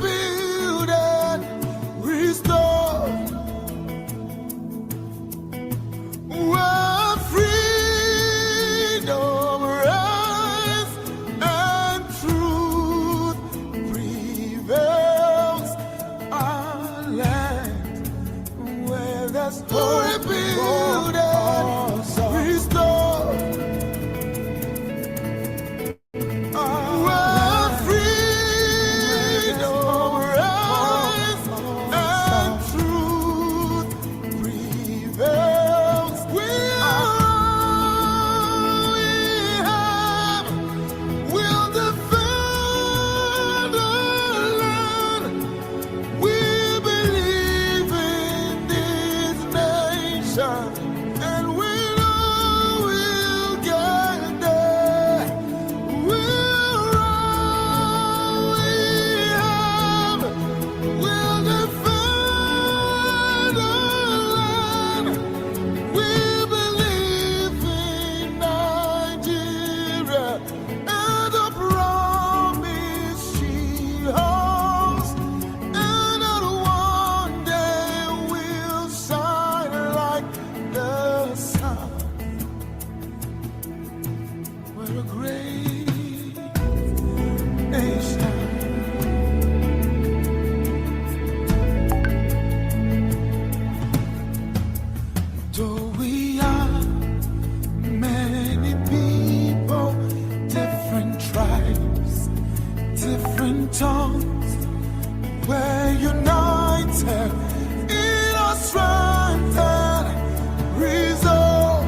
rebuild and restore. Where freedom reigns and truth prevails. Our land where there's hope, rebuild and restore. Where freedom reigns and truth prevails. We'll defend our land. We believe in this nation, and we know we'll get there. We'll defend our land. We believe in Nigeria and the promise she holds, and that one day we'll shine like the sun. We're a great nation. Though we are many people, different tribes, different tongues, we're united in our strength and resolve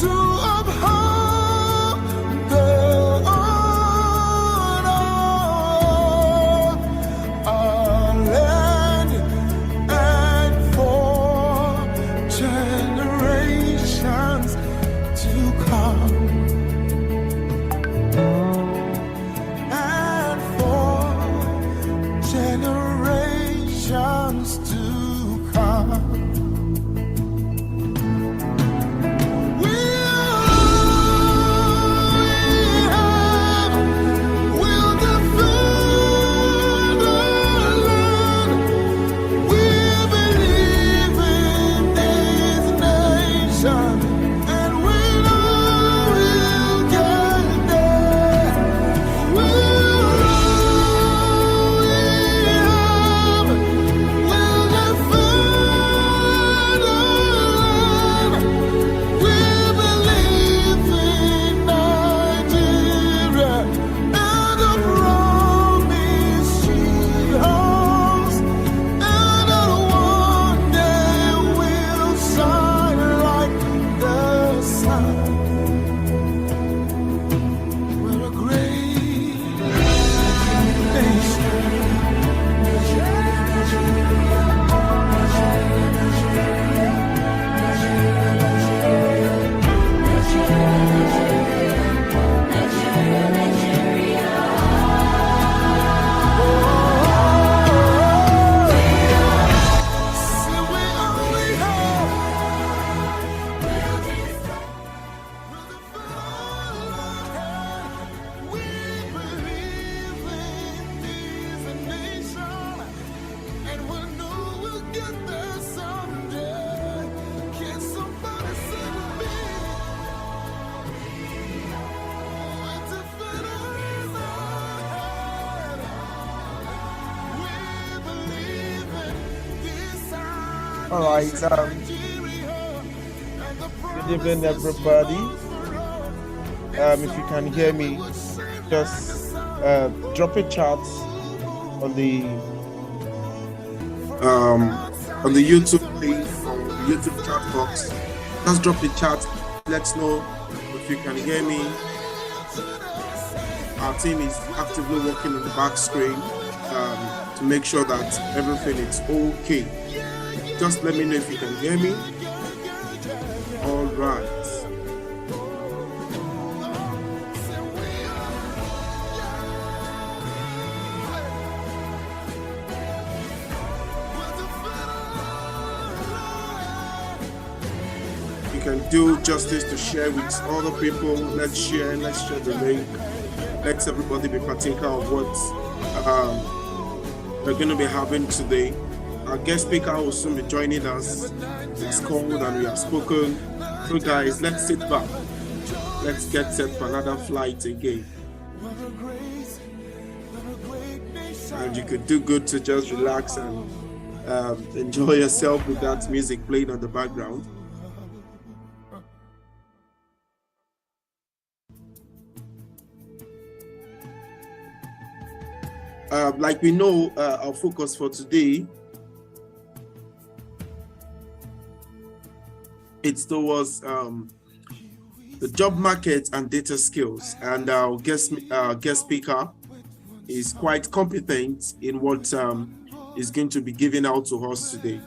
to uphold the honor of our land and for generations to come. And for generations to come. We'll defend our land. We believe in this nation, and we know we'll get there. We'll defend our land. We believe in Nigeria and the promise she holds, and that one day we'll shine like the sun. We're a great nation. See, we only have we believe in this nation, and we know we'll get there someday. Can somebody sing with me? It's a federal land. We believe in this side. All right, good evening, everybody. If you can hear me, just drop a chat on the YouTube page, on the YouTube chat box. Just drop a chat. Let's know if you can hear me. Our team is actively working on the back screen to make sure that everything is okay. Just let me know if you can hear me. All right. You can do justice to share with other people. Let's share the link. Let's everybody be partaker of what we're going to be having today. Our guest speaker will soon be joining us. He's called and we have spoken. So guys, let's sit back. Let's get set for another flight again. And you could do good to just relax and enjoy yourself with that music playing on the background. Like we know, our focus for today, it's towards the job market and data skills, and our guest speaker is quite competent in what is going to be given out to us today.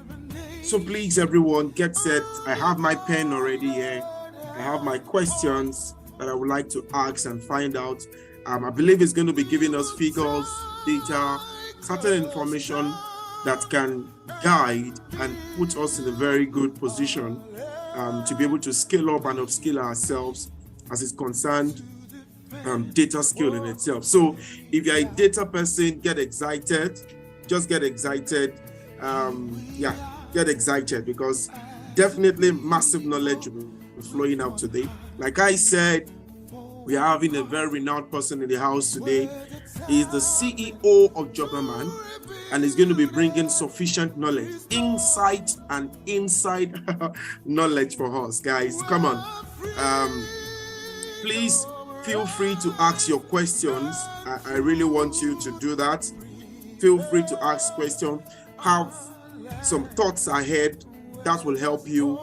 So please, everyone, get set. I have my pen already here. I have my questions that I would like to ask and find out. I believe it's going to be giving us figures, data, certain information that can guide and put us in a very good position to be able to scale up and upskill ourselves as it's concerned data skill in itself. So if you're a data person, get excited. Just get excited. Get excited, because definitely massive knowledge will be flowing out today. Like I said, we are having a very renowned person in the house today. He is the CEO of Jobberman, and he's going to be bringing sufficient knowledge, insight, and inside knowledge for us, guys. Come on. Please feel free to ask your questions. I really want you to do that. Feel free to ask questions. Have some thoughts ahead that will help you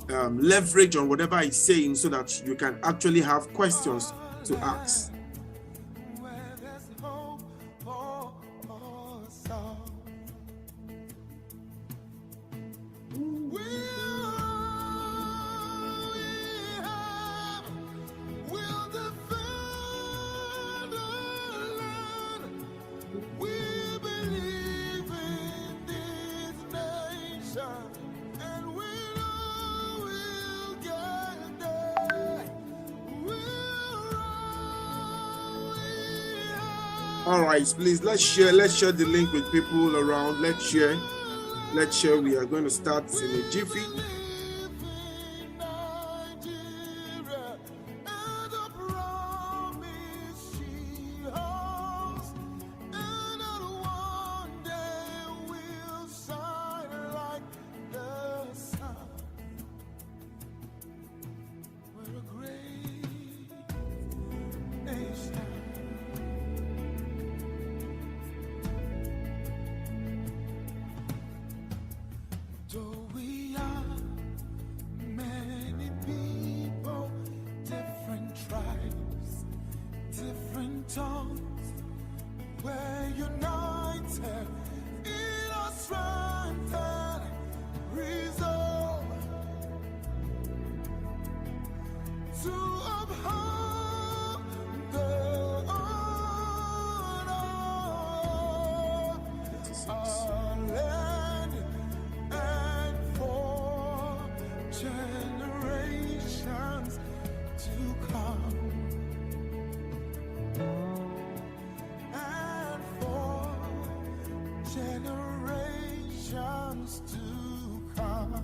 leverage on whatever he's saying, so that you can actually have questions to ask. All right, please, let's share the link with people around. Let's share. We are going to start in a jiffy. We're united in our strength and resolve to uphold the honor of our land and for generations to come. Generations to come.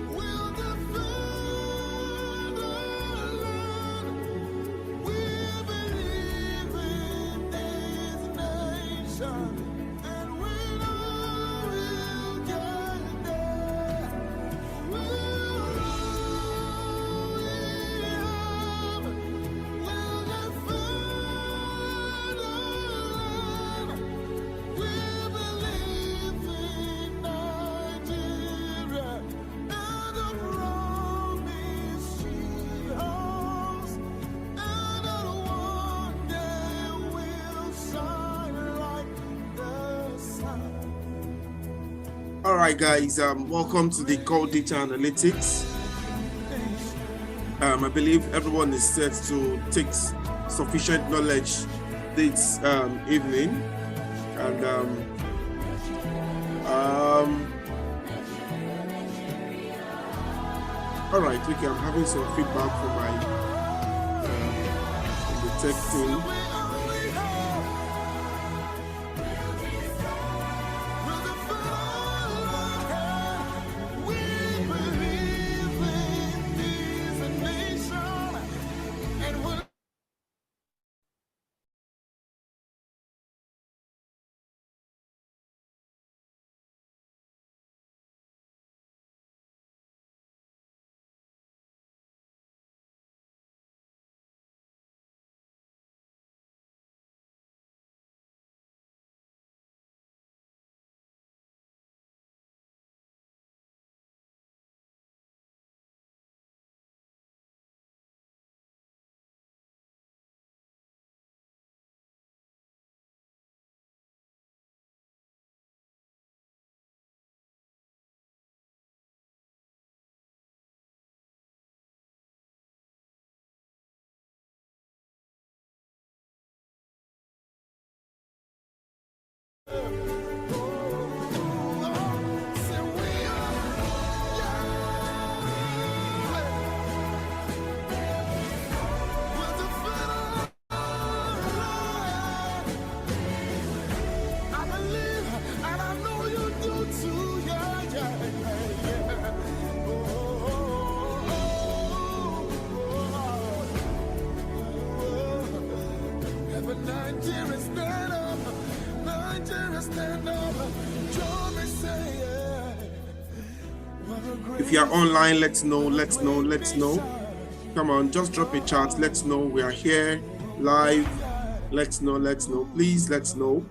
We'll defend our land. We believe in this nation, and we know we'll get there. All right, guys, welcome to the Call Data Analytics. I believe everyone is set to take sufficient knowledge this evening, and All right, okay, I'm having some feedback from my from the tech team. Nigeria stand up, Nigeria stand up. Join me, say yeah. If you're online, let's know. Come on, just drop a chat. Let's know we are here live. Let's know. Please, let's know.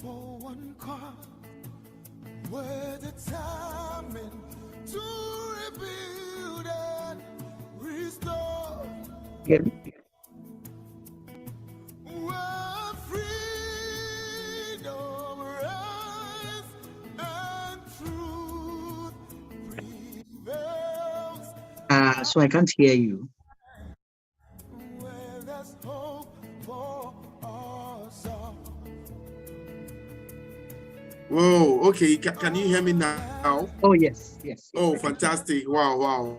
For one cause, we're determined to rebuild and restore. Where freedom rise and truth prevails. So I can't hear you. Where there's hope for us all. Whoa, okay, can you hear me now? Oh, yes. Oh, fantastic. Wow.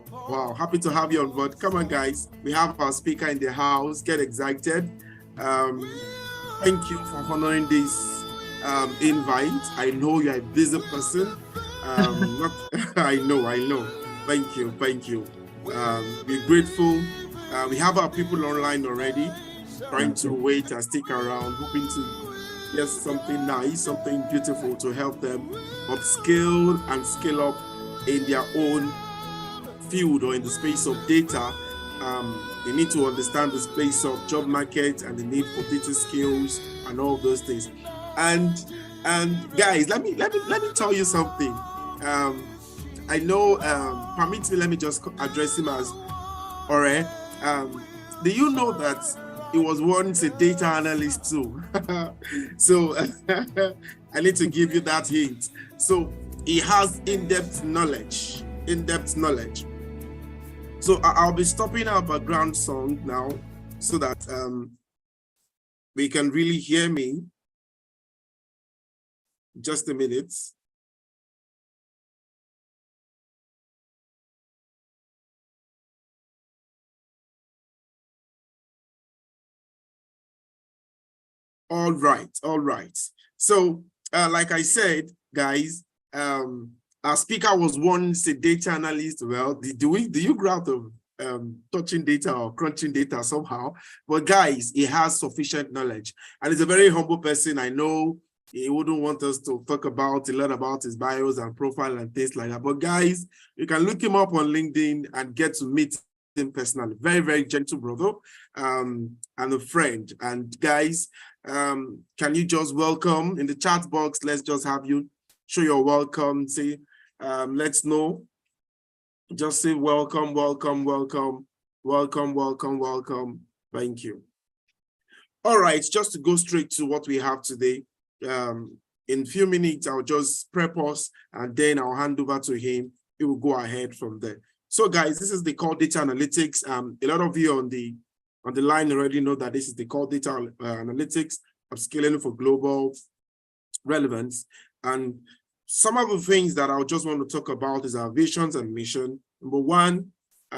Happy to have you on board. Come on, guys. We have our speaker in the house. Get excited. Thank you for honoring this invite. I know you're a busy person. I know. Thank you. We're grateful. We have our people online already, trying to wait and stick around, hoping to get something nice, something beautiful to help them upskill and scale up in their own field or in the space of data. They need to understand the space of job market and the need for data skills and all those things. And guys, let me tell you something. I know, permit me, let me just address him as Ore. Do you know that he was once a data analyst too? So I need to give you that hint. So he has in-depth knowledge. So I'll be stopping our background song now so that we can really hear me. Just a minute. All right. So, like I said, guys, our speaker was once a data analyst. Well, do you grow out of touching data or crunching data somehow? But guys, he has sufficient knowledge, and he's a very humble person. I know he wouldn't want us to talk about a lot about his bios and profile and things like that. But guys, you can look him up on LinkedIn and get to meet him personally. Very, very gentle brother, and a friend. And guys, can you just welcome in the chat box? Let's just have you show your welcome. Say, let's know. Just say welcome, welcome, welcome, welcome, welcome, welcome. Thank you. All right, just to go straight to what we have today. In a few minutes, I'll just prep us and then I'll hand over to him. He will go ahead from there. So guys, this is the core data analytics. A lot of you on the line already know that this is the core data analytics, upscaling for global relevance. And some of the things that I just want to talk about is our visions and mission. Number one,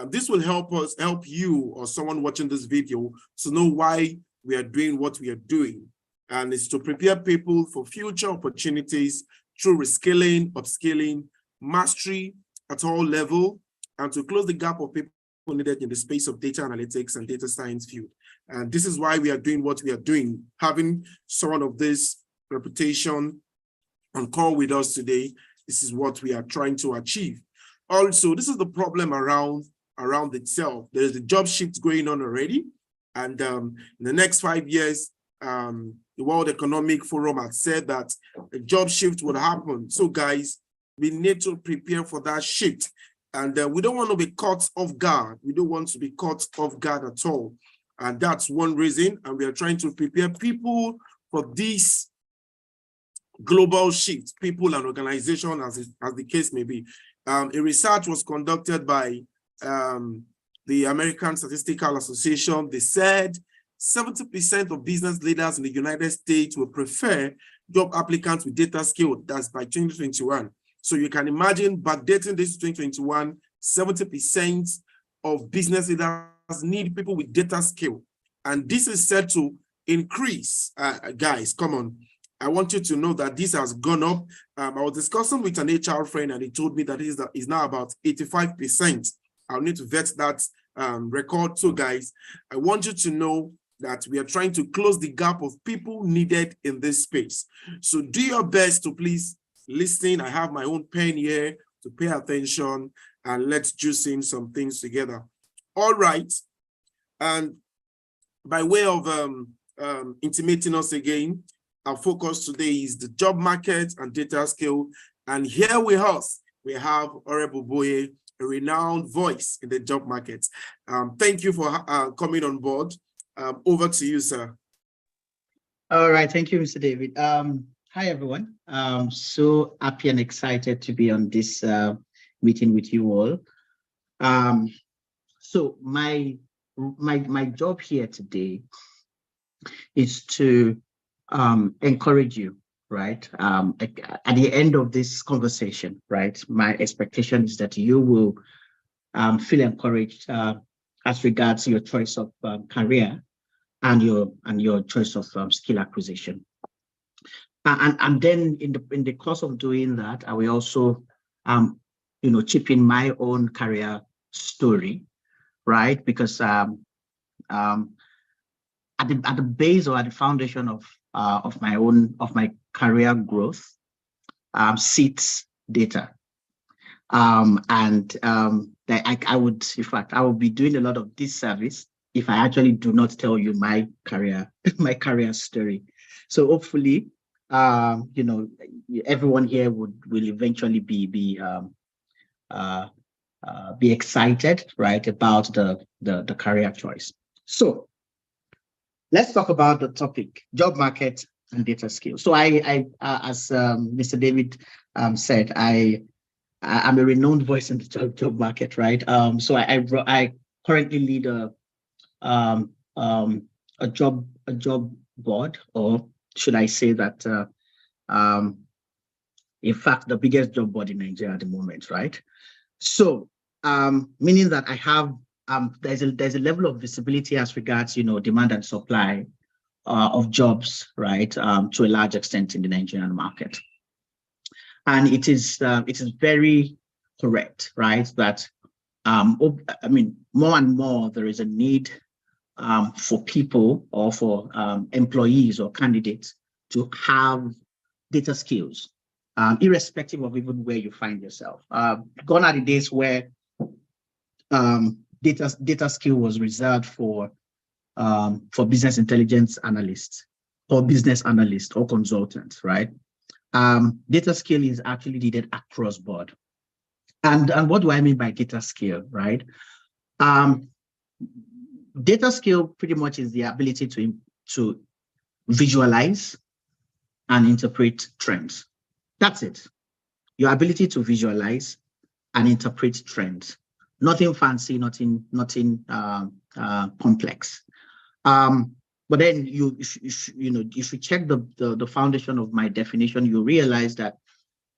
this will help you or someone watching this video to know why we are doing what we are doing. And it's to prepare people for future opportunities through reskilling, upskilling, mastery at all levels, and to close the gap of people needed in the space of data analytics and data science field. And this is why we are doing what we are doing, having someone of this reputation on call with us today. This is what we are trying to achieve. Also, this is the problem around itself. There is a job shift going on already. And in the next 5 years, the World Economic Forum has said that a job shift would happen. So guys, we need to prepare for that shift. And we don't want to be caught off guard. We don't want to be caught off guard at all. And that's one reason. And we are trying to prepare people for this global shift, people and organization as the case may be. A research was conducted by the American Statistical Association. They said 70% of business leaders in the United States will prefer job applicants with data skill. That's by 2021. So you can imagine backdating this to 2021, 70% of business leaders need people with data skill. And this is set to increase. Guys, come on. I want you to know that this has gone up. I was discussing with an HR friend and he told me that it is now about 85%. I'll need to vet that record. So guys, I want you to know that we are trying to close the gap of people needed in this space. So do your best to please listen. I have my own pen here to pay attention and let's juice in some things together. All right. And by way of intimating us again, our focus today is the job market and data skill. And here with us, we have Honorable Boye, a renowned voice in the job market. Thank you for coming on board. Over to you, sir. All right, thank you, Mr. David. Hi, everyone. So happy and excited to be on this meeting with you all. So my job here today is to encourage you, right? At the end of this conversation, right? My expectation is that you will feel encouraged as regards your choice of career and your choice of skill acquisition. And then in the course of doing that, I will also chip in my own career story, right? Because at the base or at the foundation of my career growth sits data. I would be doing a lot of disservice if I actually do not tell you my career story. So hopefully, everyone here will eventually be excited, right, about the career choice. So let's talk about the topic: job market and data skills. So I as Mr. David said, I'm a renowned voice in the job market, right? So I currently lead a job board, or should I say that in fact the biggest job board in Nigeria at the moment, right? So meaning that I have there's a level of visibility as regards demand and supply of jobs, right, to a large extent in the Nigerian market. And it is very correct, right, that more and more there is a need for people or for employees or candidates to have data skills, irrespective of even where you find yourself. Gone are the days where data skill was reserved for business intelligence analysts or business analysts or consultants, right? Data skill is actually needed across board. And what do I mean by data skill, right? Data skill pretty much is the ability to visualize and interpret trends. That's it. Your ability to visualize and interpret trends. Nothing fancy, nothing complex. But then if you check the foundation of my definition, you realize that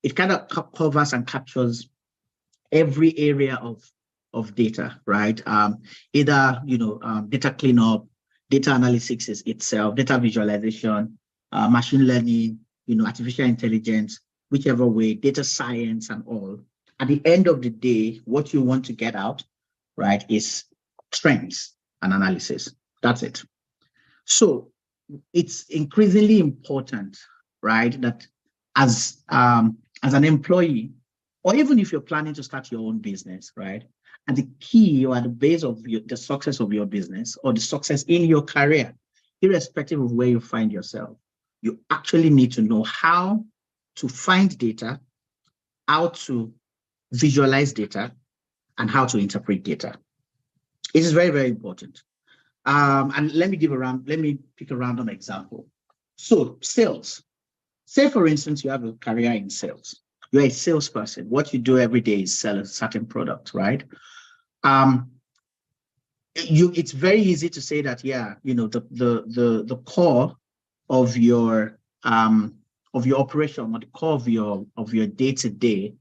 it kind of covers and captures every area of data, right? Either data cleanup, data analysis itself, data visualization, machine learning, artificial intelligence, whichever way, data science and all. At the end of the day, what you want to get out, right, is trends and analysis. That's it. So it's increasingly important, right, that as an employee, or even if you're planning to start your own business, right, and the key or at the base of the success of your business or the success in your career, irrespective of where you find yourself, you actually need to know how to find data, how to visualize data, and how to interpret data. It is very, very important. And let me pick a random example. So sales. Say, for instance, you have a career in sales. You're a salesperson. What you do every day is sell a certain product, right? It's very easy to say that, the core of your operation or the core of your day-to-day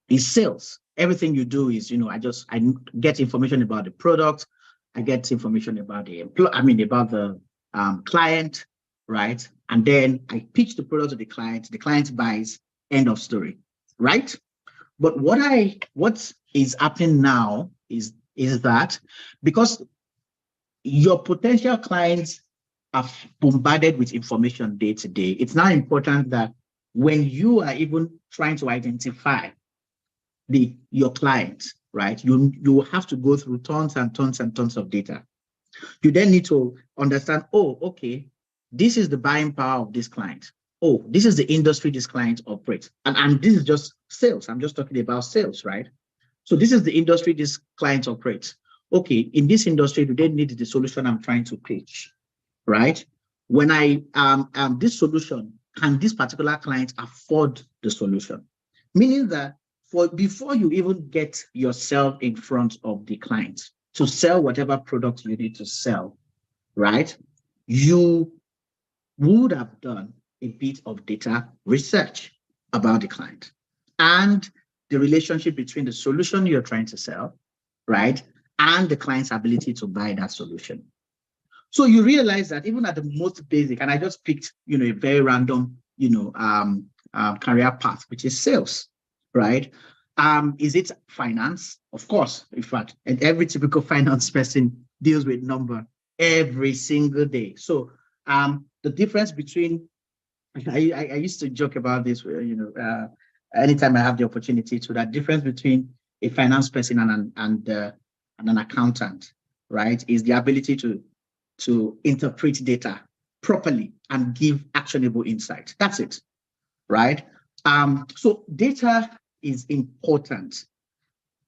is sales. Everything you do is, I get information about the product, I get information about the client, right? And then I pitch the product to the client buys, end of story, right? But what is happening now is that because your potential clients are bombarded with information day to day, it's now important that when you are even trying to identify your clients, right, you have to go through tons and tons and tons of data. You then need to understand, okay, this is the buying power of this client. This is the industry this client operates. And this is just sales. I'm just talking about sales, right? So this is the industry this client operates. Okay, in this industry, do they need the solution I'm trying to pitch, right? When this solution, can this particular client afford the solution? Meaning that before you even get yourself in front of the client to sell whatever product you need to sell, right, you would have done a bit of data research about the client and the relationship between the solution you're trying to sell, right, and the client's ability to buy that solution. So you realize that even at the most basic, and I just picked, a very random, career path, which is sales, right? Is it finance? Of course, in fact, and every typical finance person deals with number every single day. So the difference between, I used to joke about this, anytime I have the opportunity to, that difference between a finance person and an accountant, right, is the ability to interpret data properly and give actionable insight. That's it, right? So data is important.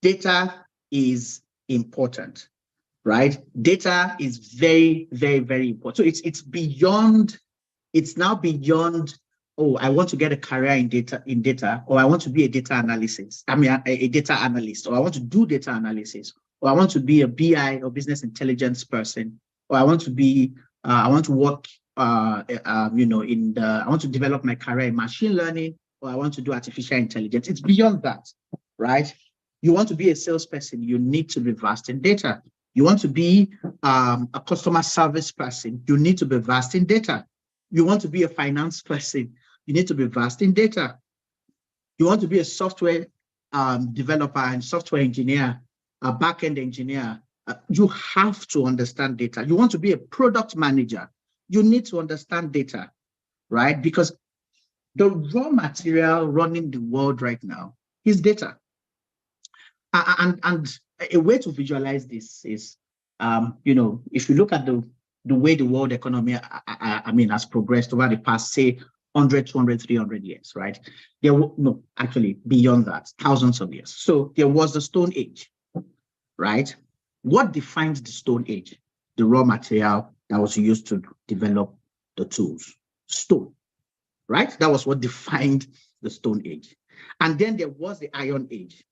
Data is important, right? Data is very, very, very important. So it's now beyond, I want to get a career in data, or I want to be a data analyst, a data analyst, or I want to do data analysis, or I want to be a BI or business intelligence person, or I want to be, I want to work, I want to develop my career in machine learning, or I want to do artificial intelligence. It's beyond that, right? You want to be a salesperson, you need to be versed in data. You want to be a customer service person, you need to be versed in data. You want to be a finance person, you need to be versed in data. You want to be a software developer and software engineer, a back-end engineer, you have to understand data. You want to be a product manager, you need to understand data, right? Because the raw material running the world right now is data. And a way to visualize this is, if you look at the way the world economy, has progressed over the past, say, 100, 200, 300 years, right? No, actually, beyond that, thousands of years. So there was the Stone Age, right? What defines the Stone Age? The raw material that was used to develop the tools, stone, right? That was what defined the Stone Age. And then there was the Iron Age,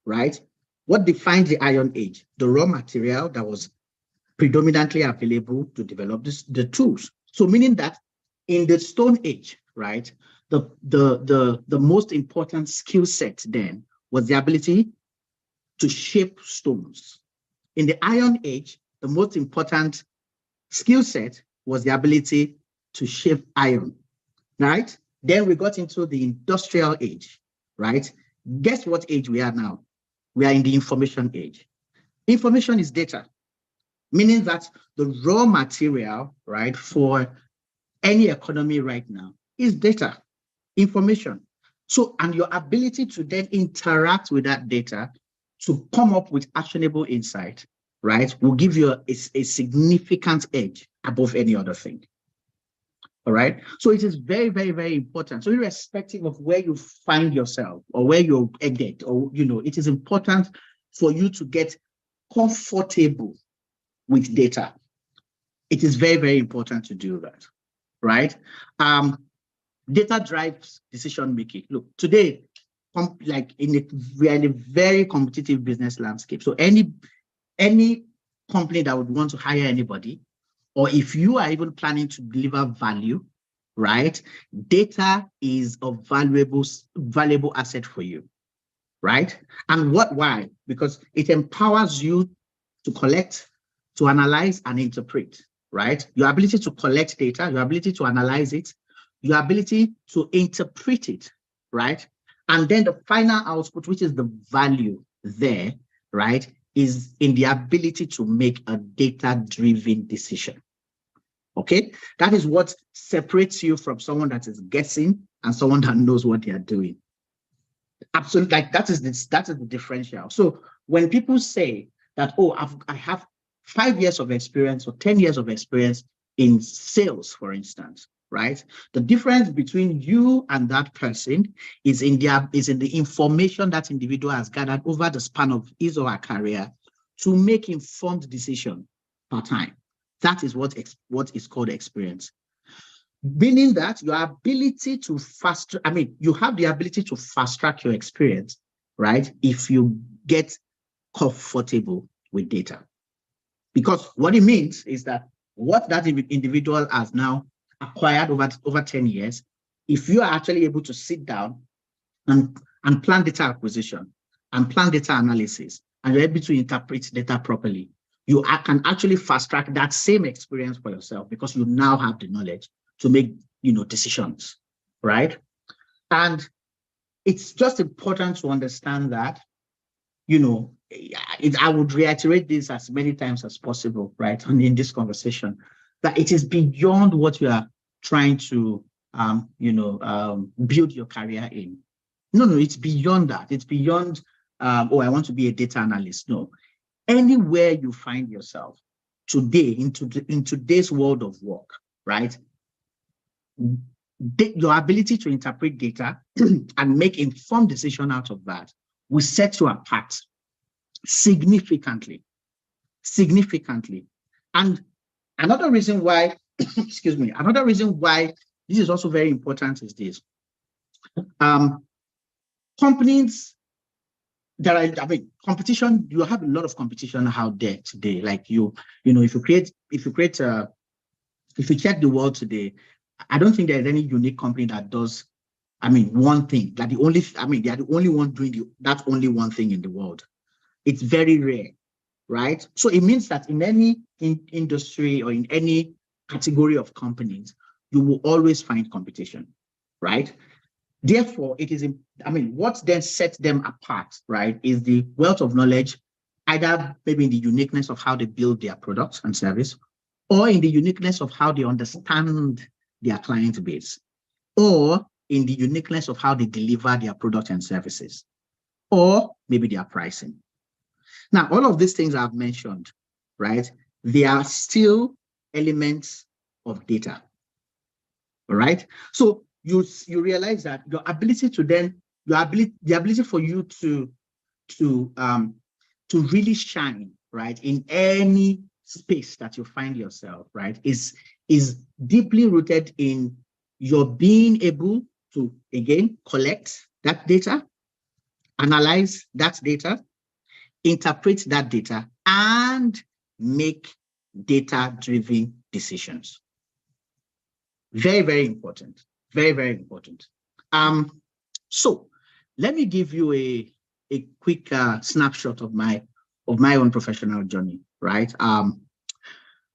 right? What defined the Iron Age? The raw material that was predominantly available to develop the tools. So meaning that in the Stone Age, right, the most important skill set then was the ability to shape stones. In the Iron Age, the most important skill set was the ability to shape iron, right? Then we got into the Industrial Age, right? Guess what age we are now? We are in the Information Age. Information is data, meaning that the raw material, right, for any economy right now is data, information. So, and your ability to then interact with that data to come up with actionable insight, right, will give you a significant edge above any other thing. All right. So it is very, very, very important. So irrespective of where you find yourself or where you're headed, or, it is important for you to get comfortable with data. It is very, very important to do that. Right? Data drives decision making. Look, today, we are in a very competitive business landscape. So any company that would want to hire anybody, or if you are even planning to deliver value, right? Data is a valuable asset for you, right? And why? Because it empowers you to collect, to analyze, and interpret. Right? Your ability to collect data, your ability to analyze it, your ability to interpret it, right? And then the final output, which is the value there, right, is in the ability to make a data-driven decision. Okay? That is what separates you from someone that is guessing and someone that knows what they are doing. Absolutely, that is the differential. So when people say that, oh, I have 5 years of experience or 10 years of experience in sales, for instance, right? The difference between you and that person is in the information that individual has gathered over the span of his or her career to make informed decision per time. That is what is called experience. Meaning that your ability to you have the ability to fast track your experience, right? If you get comfortable with data. Because what it means is that what that individual has now acquired over 10 years, if you are actually able to sit down and plan data acquisition and plan data analysis, and you're able to interpret data properly, you can actually fast track that same experience for yourself because you now have the knowledge to make decisions, right? And it's just important to understand that, I would reiterate this as many times as possible, right? And in this conversation, that it is beyond what you are trying to, build your career in. No, it's beyond that. It's beyond, I want to be a data analyst. No, anywhere you find yourself today in today's world of work, right? Your ability to interpret data and make informed decision out of that will set you apart significantly. And another reason why, another reason why this is also very important is this. Companies competition, you have a lot of competition out there today. Like if you check the world today, I don't think there's any unique company that does, one thing. They are the only one doing that only one thing in the world. It's very rare. right? So it means that in any industry or in any category of companies, you will always find competition, right? Therefore, it is, what then sets them apart, right, is the wealth of knowledge, either maybe in the uniqueness of how they build their products and service, or in the uniqueness of how they understand their client base, or in the uniqueness of how they deliver their products and services, or maybe their pricing. Now, all of these things I've mentioned, right, they are still elements of data, all right? So you realize that your ability to then, the ability for you to really shine, right, in any space that you find yourself, right, is deeply rooted in your being able to, again, collect that data, analyze that data, interpret that data, and make data-driven decisions. Very, very important. Very, very important. So let me give you a quick snapshot of my own professional journey, right?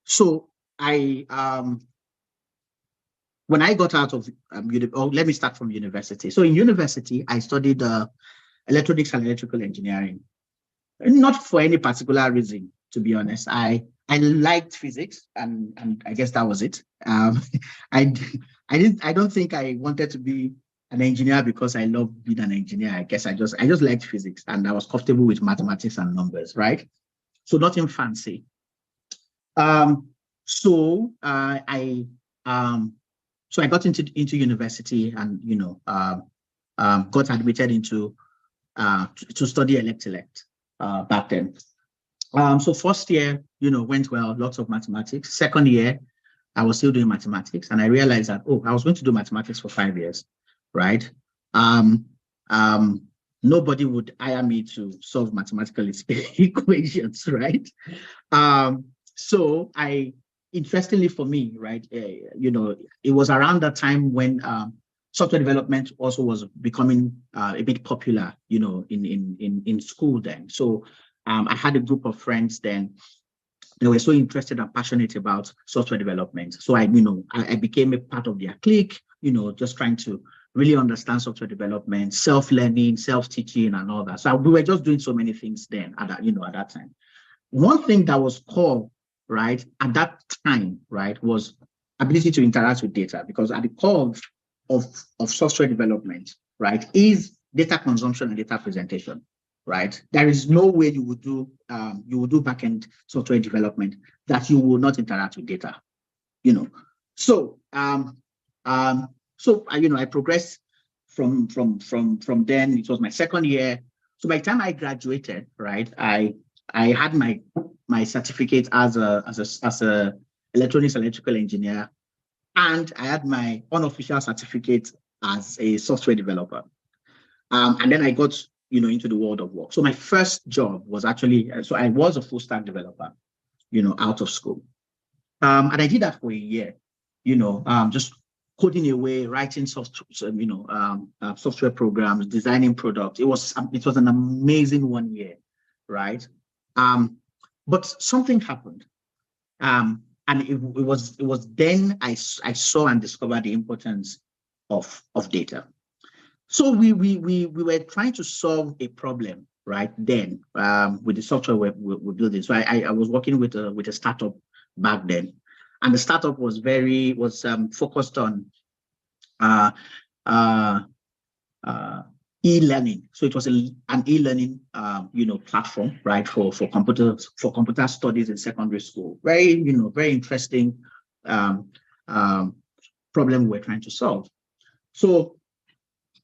So I when I got out of let me start from university. So in university, I studied electronics and electrical engineering. Not for any particular reason, to be honest. I liked physics, and I guess that was it. I don't think I wanted to be an engineer because I love being an engineer. I guess I just liked physics, and I was comfortable with mathematics and numbers, right? So nothing fancy. So I got into university, and got admitted into to study elect back then. So first year, went well, lots of mathematics. Second year, I was still doing mathematics, and I realized that, I was going to do mathematics for 5 years, right? Nobody would hire me to solve mathematical equations, right? So interestingly for me, right, it was around that time when software development also was becoming a bit popular, in school then. So I had a group of friends then. They were so interested and passionate about software development. So I became a part of their clique, just trying to really understand software development, self-learning, self-teaching, and all that. So we were just doing so many things then at that time. One thing that was core, right, at that time, right, was ability to interact with data, because at the core of software development, right, is data consumption and data presentation. Right, there is no way you would do backend software development that you will not interact with data, So I progressed from then. It was my second year. So by the time I graduated, right, I had my certificate as a electronics electrical engineer, and I had my unofficial certificate as a software developer, and then I got into the world of work. So my first job was actually, so I was a full stack developer, out of school. And I did that for a year, just coding away, writing software programs, designing products. It was an amazing 1 year, right? But something happened. And it was then I saw and discovered the importance of data. So we were trying to solve a problem right then with the software we're building. So I was working with a startup back then, and the startup was focused on e-learning. So it was an e-learning platform, right, for computer studies in secondary school. Very interesting problem we're trying to solve. So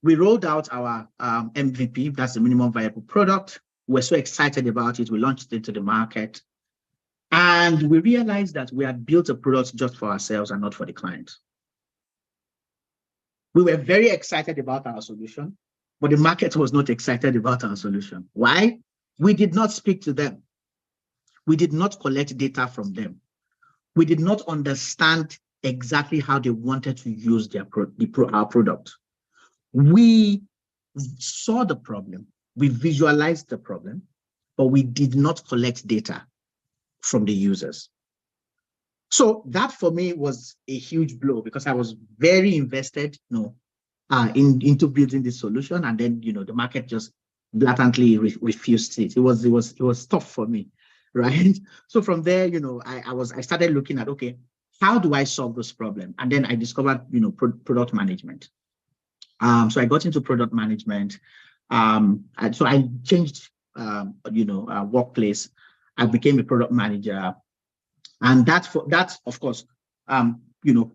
we rolled out our MVP, that's the minimum viable product. We're so excited about it. We launched it into the market. And we realized that we had built a product just for ourselves and not for the client. We were very excited about our solution, but the market was not excited about our solution. Why? We did not speak to them. We did not collect data from them. We did not understand exactly how they wanted to use our product. We saw the problem, we visualized the problem, but we did not collect data from the users. So that for me was a huge blow because I was very invested, into building this solution, and then the market just blatantly refused it. It was tough for me, right? So from there, I started looking at, okay, how do I solve this problem? And then I discovered, product management. So I got into product management. And so I changed, workplace. I became a product manager, and that of course,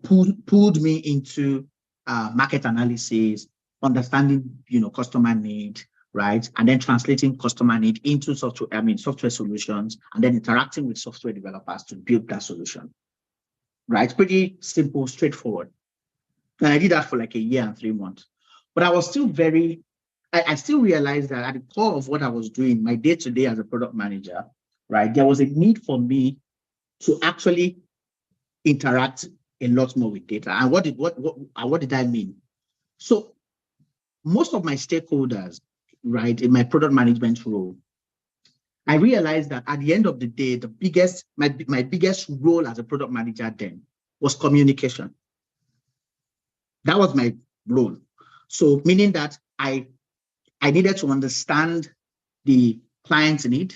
pulled me into market analysis, understanding, customer need, right, and then translating customer need into software solutions, and then interacting with software developers to build that solution. Right, pretty simple, straightforward. And I did that for like a year and 3 months. But I was still I still realized that at the core of what I was doing, my day-to-day as a product manager, right, there was a need for me to actually interact a lot more with data. And what did I mean? So most of my stakeholders, right, in my product management role, I realized that at the end of the day, my biggest role as a product manager then was communication. That was my role. So meaning that I needed to understand the client's need.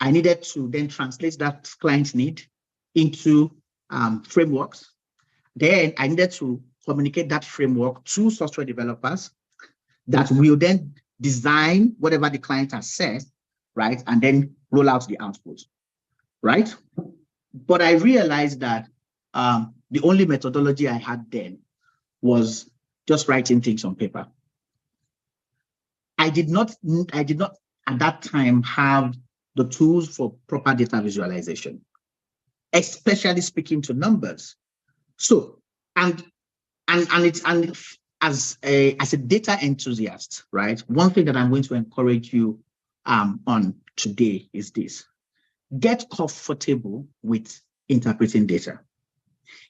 I needed to then translate that client's need into frameworks. Then I needed to communicate that framework to software developers that will then design whatever the client has said, right, and then roll out the output, right? But I realized that the only methodology I had then was just writing things on paper. I did not at that time have the tools for proper data visualization, especially speaking to numbers. So, and as a data enthusiast, right, one thing that I'm going to encourage you on today is this: get comfortable with interpreting data.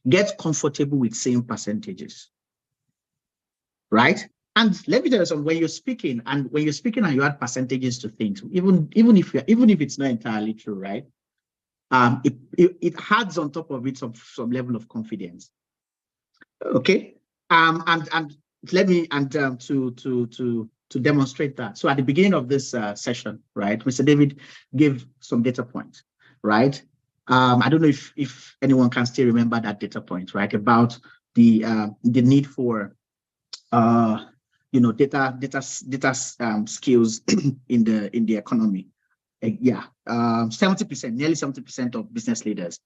Get comfortable with saying percentages, right? And let me tell you something, when you're speaking and you add percentages to things, even if it's not entirely true, right? It adds on top of it some level of confidence. Okay. And let me to demonstrate that. So at the beginning of this session, right, Mr. David gave some data points, right? I don't know if anyone can still remember that data point, right? About the need for data skills in the economy. 70%, nearly 70% of business leaders,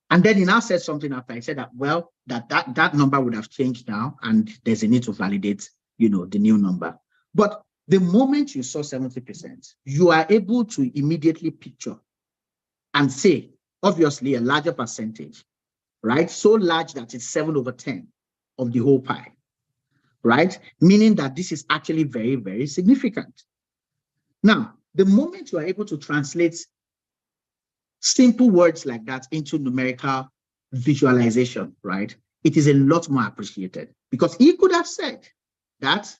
and then he now said something after. I said that, well, that number would have changed now, and there's a need to validate, the new number. But the moment you saw 70%, you are able to immediately picture and say, obviously, a larger percentage, right? So large that it's 7/10 of the whole pie, right? Meaning that this is actually very, very significant. Now, the moment you are able to translate simple words like that into numerical visualization, right, it is a lot more appreciated, because he could have said that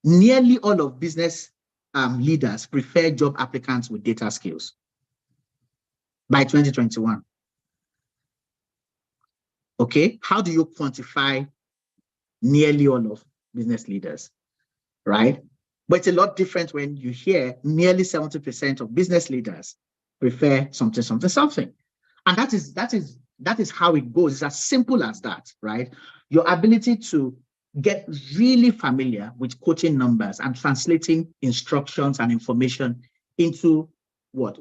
nearly all of business leaders prefer job applicants with data skills by 2021. Okay, how do you quantify nearly all of business leaders, right? But it's a lot different when you hear nearly 70% of business leaders prefer something, something, something. And that is how it goes. It's as simple as that, right? Your ability to get really familiar with quoting numbers and translating instructions and information into what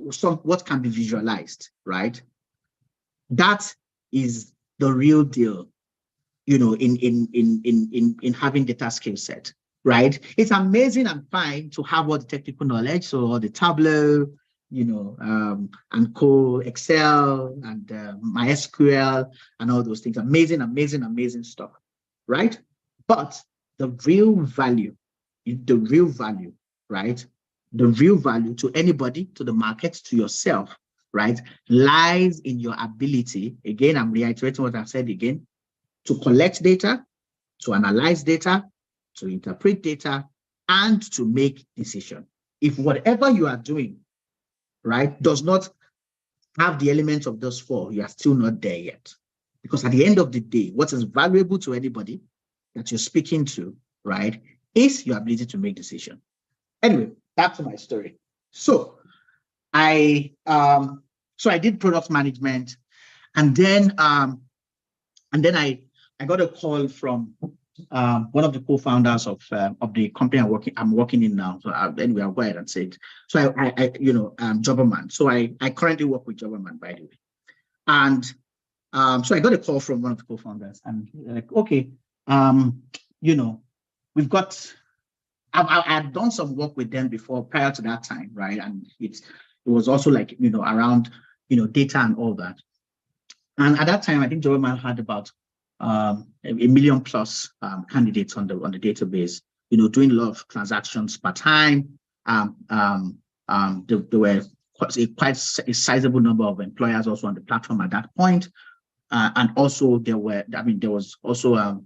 can be visualized, right? That is the real deal, in having data skill set, right? It's amazing and fine to have all the technical knowledge, so all the Tableau, and Excel and MySQL and all those things. Amazing, amazing, amazing stuff, right? But the real value, right? The real value to anybody, to the market, to yourself, right, lies in your ability, again, I'm reiterating what I've said again, to collect data, to analyze data, to interpret data, and to make decisions. if whatever you are doing, right, does not have the elements of those four, you are still not there yet. Because at the end of the day, what is valuable to anybody that you're speaking to, right, is your ability to make decisions. Anyway, back to my story. So I did product management, and then I got a call from one of the co-founders of the company I'm working in now. So anyway, I'll go ahead and say it. So Jobberman. So I currently work with Jobberman, by the way. And so I got a call from one of the co-founders, and like, okay, we've got. I've done some work with them before prior to that time, right? And it was also like around data and all that. And at that time, I think Jobberman had about 1 million plus candidates on the database, doing a lot of transactions per time. There were quite a sizable number of employers also on the platform at that point. And also there was also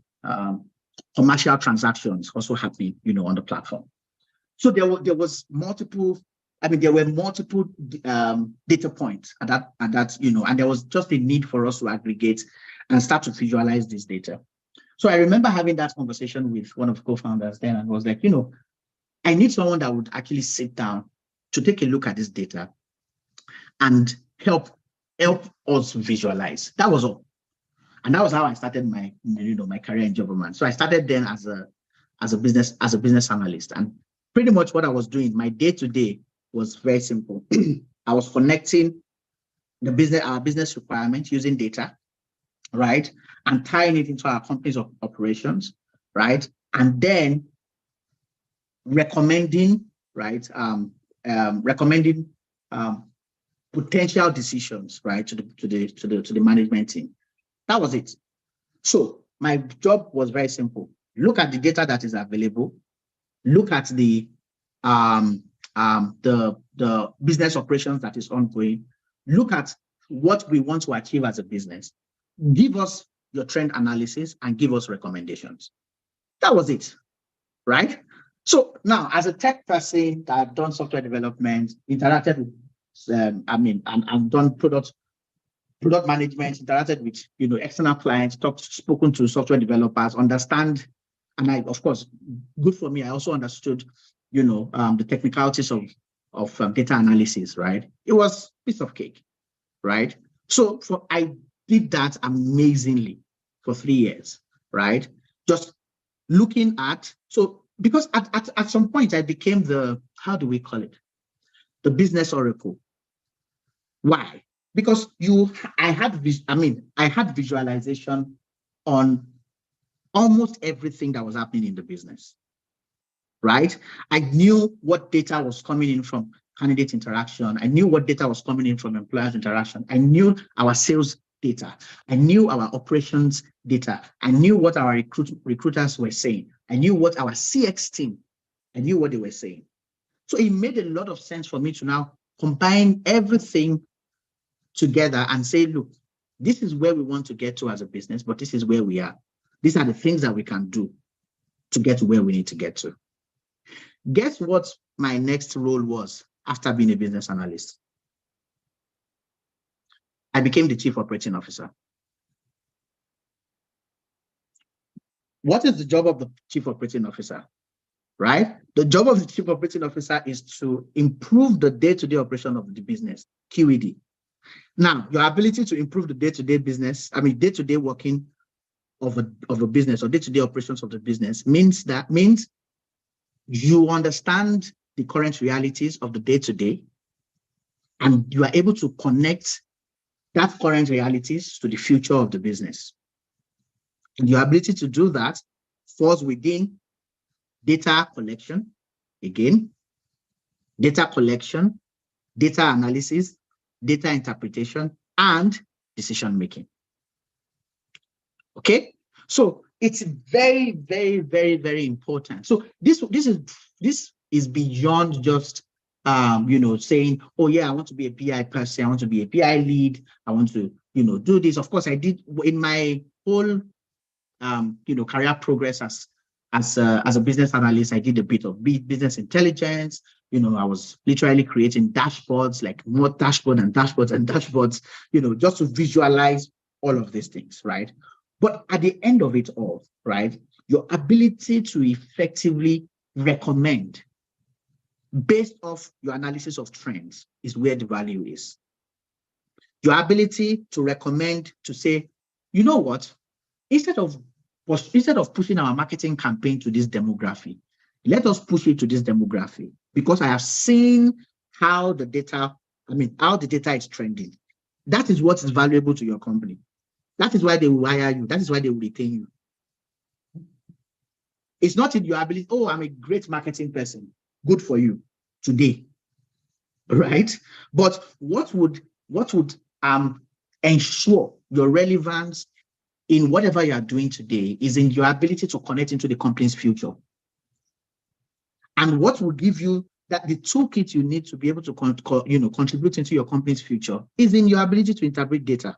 commercial transactions also happening, on the platform. So there was multiple. There were multiple data points at that, and there was just a need for us to aggregate and start to visualize this data. So I remember having that conversation with one of the co-founders then, and was like, I need someone that would actually sit down to take a look at this data and help us visualize. That was all. And that was how I started my career in Jobberman. So I started then as a business analyst, and pretty much what I was doing, my day-to-day was very simple. I was connecting our business requirements using data, right, and tying it into our company's operations, right, and then recommending potential decisions, right, to the management team. That was it. So my job was very simple. Look at the data that is available. Look at the business operations that is ongoing. Look at what we want to achieve as a business. Give us your trend analysis and give us recommendations. That was it, right? So now, as a tech person that I've done software development, interacted with, I've done product management, interacted with external clients, spoken to software developers, understand, and I, of course, good for me, I also understood the technicalities of data analysis, right? It was a piece of cake, right? So I did that amazingly for 3 years, right? Just looking at, so because at some point I became the, how do we call it? The business oracle. Why? Because I had visualization on almost everything that was happening in the business, right? I knew what data was coming in from candidate interaction. I knew what data was coming in from employers interaction. I knew our sales data. I knew our operations data. I knew what our recruiters were saying. I knew what our CX team, I knew what they were saying. So it made a lot of sense for me to now combine everything together and say, look, this is where we want to get to as a business, but this is where we are. These are the things that we can do to get to where we need to get to. Guess what my next role was after being a business analyst? I became the Chief Operating Officer. What is the job of the Chief Operating Officer, right? The job of the Chief Operating Officer is to improve the day-to-day operation of the business, QED. Now, your ability to improve the day-to-day business, day-to-day working of a business or day-to-day operations of the business means you understand the current realities of the day-to-day, and you are able to connect that current realities to the future of the business. And your ability to do that falls within data collection, again, data collection, data analysis, data interpretation, and decision making. Okay, so it's very, very, very, very important. So this is beyond just saying, oh yeah, I want to be a BI person, I want to be a BI lead, I want to do this. Of course, I did in my whole career progress as as a business analyst, I did a bit of business intelligence. I was literally creating dashboards, like more dashboard and dashboards and dashboards, just to visualize all of these things, right? But at the end of it all, right, your ability to effectively recommend based off your analysis of trends is where the value is. Your ability to recommend, to say, you know what, instead of pushing our marketing campaign to this demographic, let us push it to this demographic, because I have seen how the data is trending. That is what is valuable to your company. That is why they will hire you. That is why they will retain you. It's not in your ability, oh, I'm a great marketing person. Good for you today, right? But what would ensure your relevance in whatever you are doing today is in your ability to connect into the company's future. And what will give you that the toolkit you need to be able to contribute into your company's future is in your ability to interpret data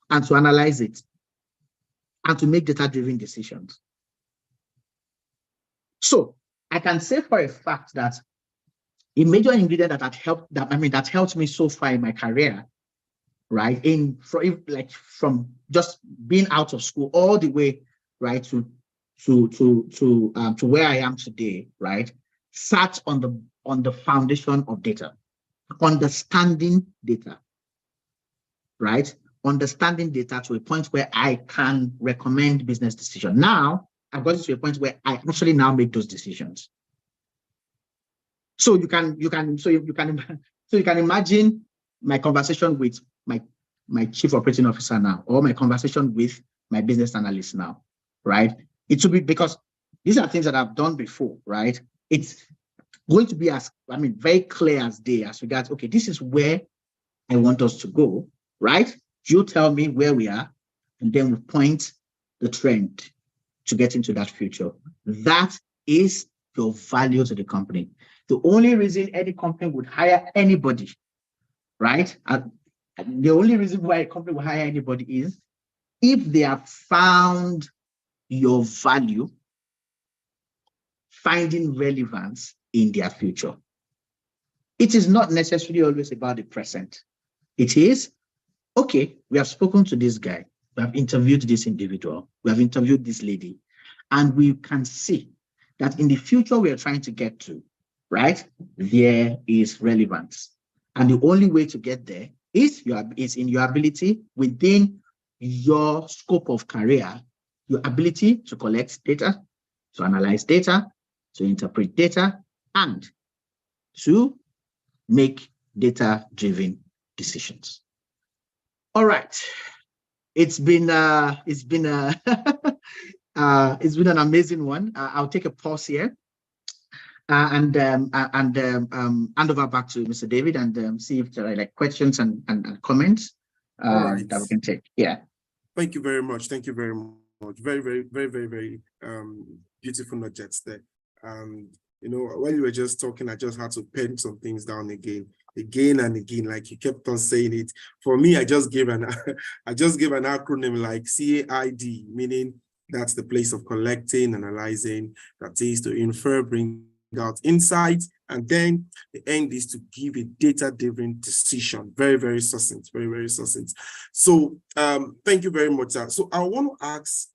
and to analyze it and to make data-driven decisions. So I can say for a fact that a major ingredient that helped me so far in my career, right, from just being out of school all the way right to where I am today, right, sat on the foundation of data, understanding data, right, understanding data to a point where I can recommend business decisions. Now I've got to a point where I actually now make those decisions. So you can imagine my conversation with my chief operating officer now, or my conversation with my business analyst now, right? It should be, because these are things that I've done before, right? It's going to be very clear as day as regards, okay, this is where I want us to go, right? You tell me where we are, and then we point the trend to get into that future. That is your value to the company. The only reason any company would hire anybody, right? The only reason why a company will hire anybody is if they have found your value, finding relevance in their future. It is not necessarily always about the present. It is, okay, we have spoken to this guy, we have interviewed this individual, we have interviewed this lady, and we can see that in the future we are trying to get to, right, there is relevance. And the only way to get there is in your ability within your scope of career, your ability to collect data, to analyze data, to interpret data, and to make data-driven decisions. All right, it's been an amazing one. I'll take a pause here and hand over back to Mr. David and see if there are questions and comments that we can take. Yeah. Thank you very much. Thank you very much. Very, very, very, very, very beautiful nuggets there. When you were just talking, I just had to pen some things down again and again, like you kept on saying it. For me, I just gave an acronym like CAID, meaning that's the place of collecting, analyzing, that is to infer, bring out insights, and then the end is to give a data-driven decision. Very, very succinct, very, very succinct. So thank you very much, sir. So I want to ask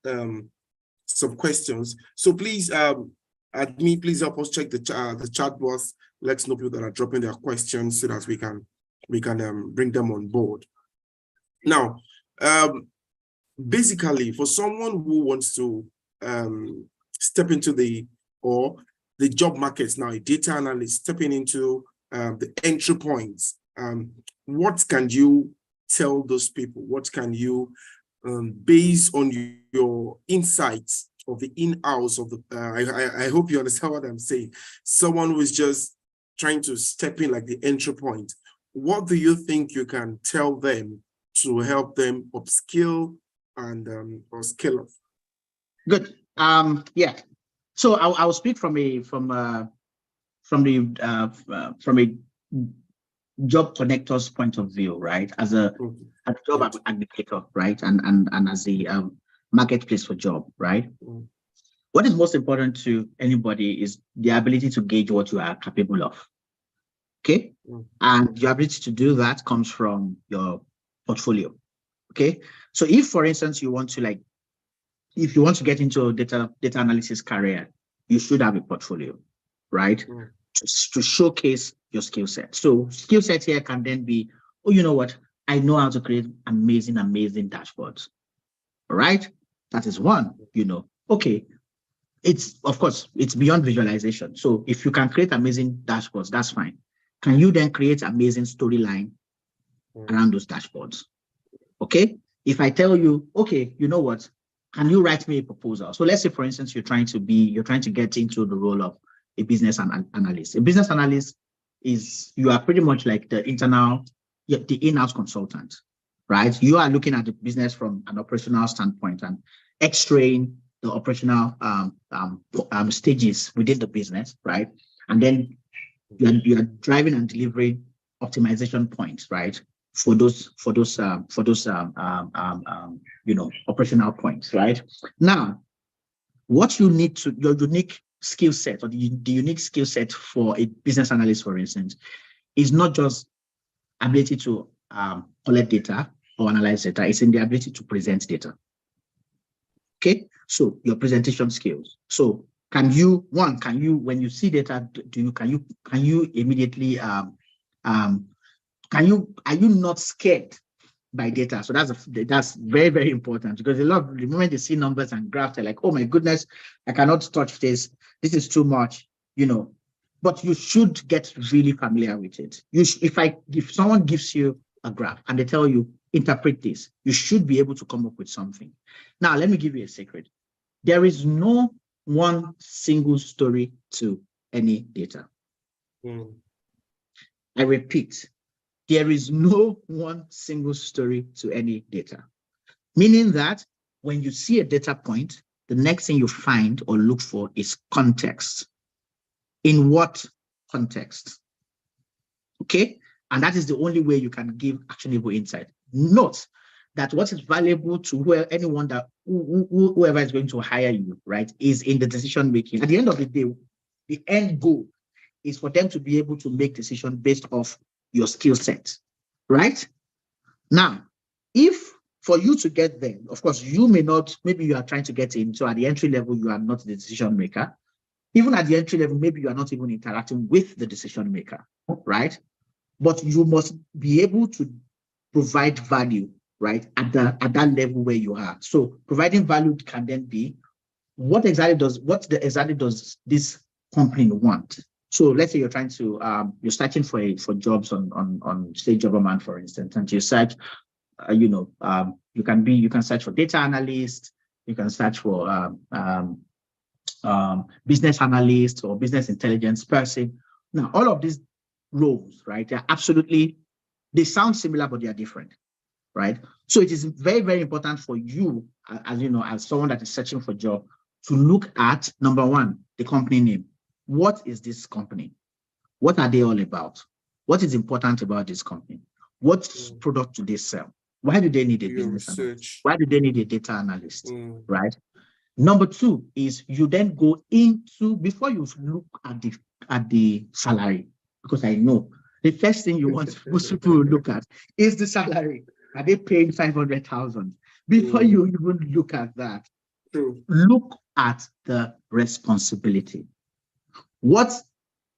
some questions. So please, admin, please help us check the chat box. Let's know people that are dropping their questions so that we can bring them on board. Now, basically, for someone who wants to step into the job markets now, a data analyst stepping into the entry points, what can you tell those people? What can you, based on your insights of the in-house of the, I hope you understand what I'm saying. Someone who is just trying to step in like the entry point, what do you think you can tell them to help them upskill and or scale up? Good. Yeah. So I'll speak from a job connector's point of view, right? As a job aggregator, right? And as a marketplace for job, right? What is most important to anybody is the ability to gauge what you are capable of. Okay. And your ability to do that comes from your portfolio. Okay. So if, for instance, you want to if you want to get into a data analysis career, you should have a portfolio, right? To showcase your skill set. So skill set here can then be, oh, you know what? I know how to create amazing dashboards. All right. That is one, okay. Of course, it's beyond visualization. So if you can create amazing dashboards, that's fine. Can you then create amazing storyline around those dashboards? Okay. If I tell you, okay, you know what? Can you write me a proposal? So let's say, for instance, you're trying to get into the role of a business analyst. A business analyst you are pretty much like the in-house consultant, right? You are looking at the business from an operational standpoint and x-raying the operational stages within the business, right? And then you are driving and delivering optimization points, right? For those operational points, right? Now, what you need to your unique skill set, or the unique skill set for a business analyst, for instance, is not just ability to collect data or analyze data. It's in the ability to present data. Okay, so your presentation skills. So can you, when you see data, can you immediately are you not scared by data? So that's very, very important, because the moment they see numbers and graphs, they're like, oh my goodness, I cannot touch this. This is too much, But you should get really familiar with it. If someone gives you a graph and they tell you, interpret this, you should be able to come up with something. Now, let me give you a secret. There is no one single story to any data. I repeat, there is no one single story to any data. Meaning that when you see a data point, the next thing you find or look for is context. In what context? Okay? And that is the only way you can give actionable insight. Note that what is valuable to anyone whoever is going to hire you, right, is in the decision making. At the end of the day, the end goal is for them to be able to make decisions based off your skill set, right? Now, if for you to get there, of course, you may not, maybe you are trying to get in, so at the entry level, you are not the decision maker. Even at the entry level, maybe you are not even interacting with the decision maker, right? But you must be able to provide value, right, at that level where you are. So providing value can then be, what exactly does this company want? So let's say you're trying to you're searching for jobs on say JobberMan, for instance, and you search, you can search for data analyst, you can search for business analyst or business intelligence person. Now, all of these roles, right, they sound similar, but they are different, right? So it is very, very important for you, as someone that is searching for a job, to look at, number one, the company name. What is this company? What are they all about? What is important about this company? What product do they sell? Why do they need a business analyst? Why do they need a data analyst, right? Number two is you then go into, before you look at the salary, because I know the first thing you want most people to look at is the salary. Are they paying 500,000? Before you even look at that, look at the responsibility. What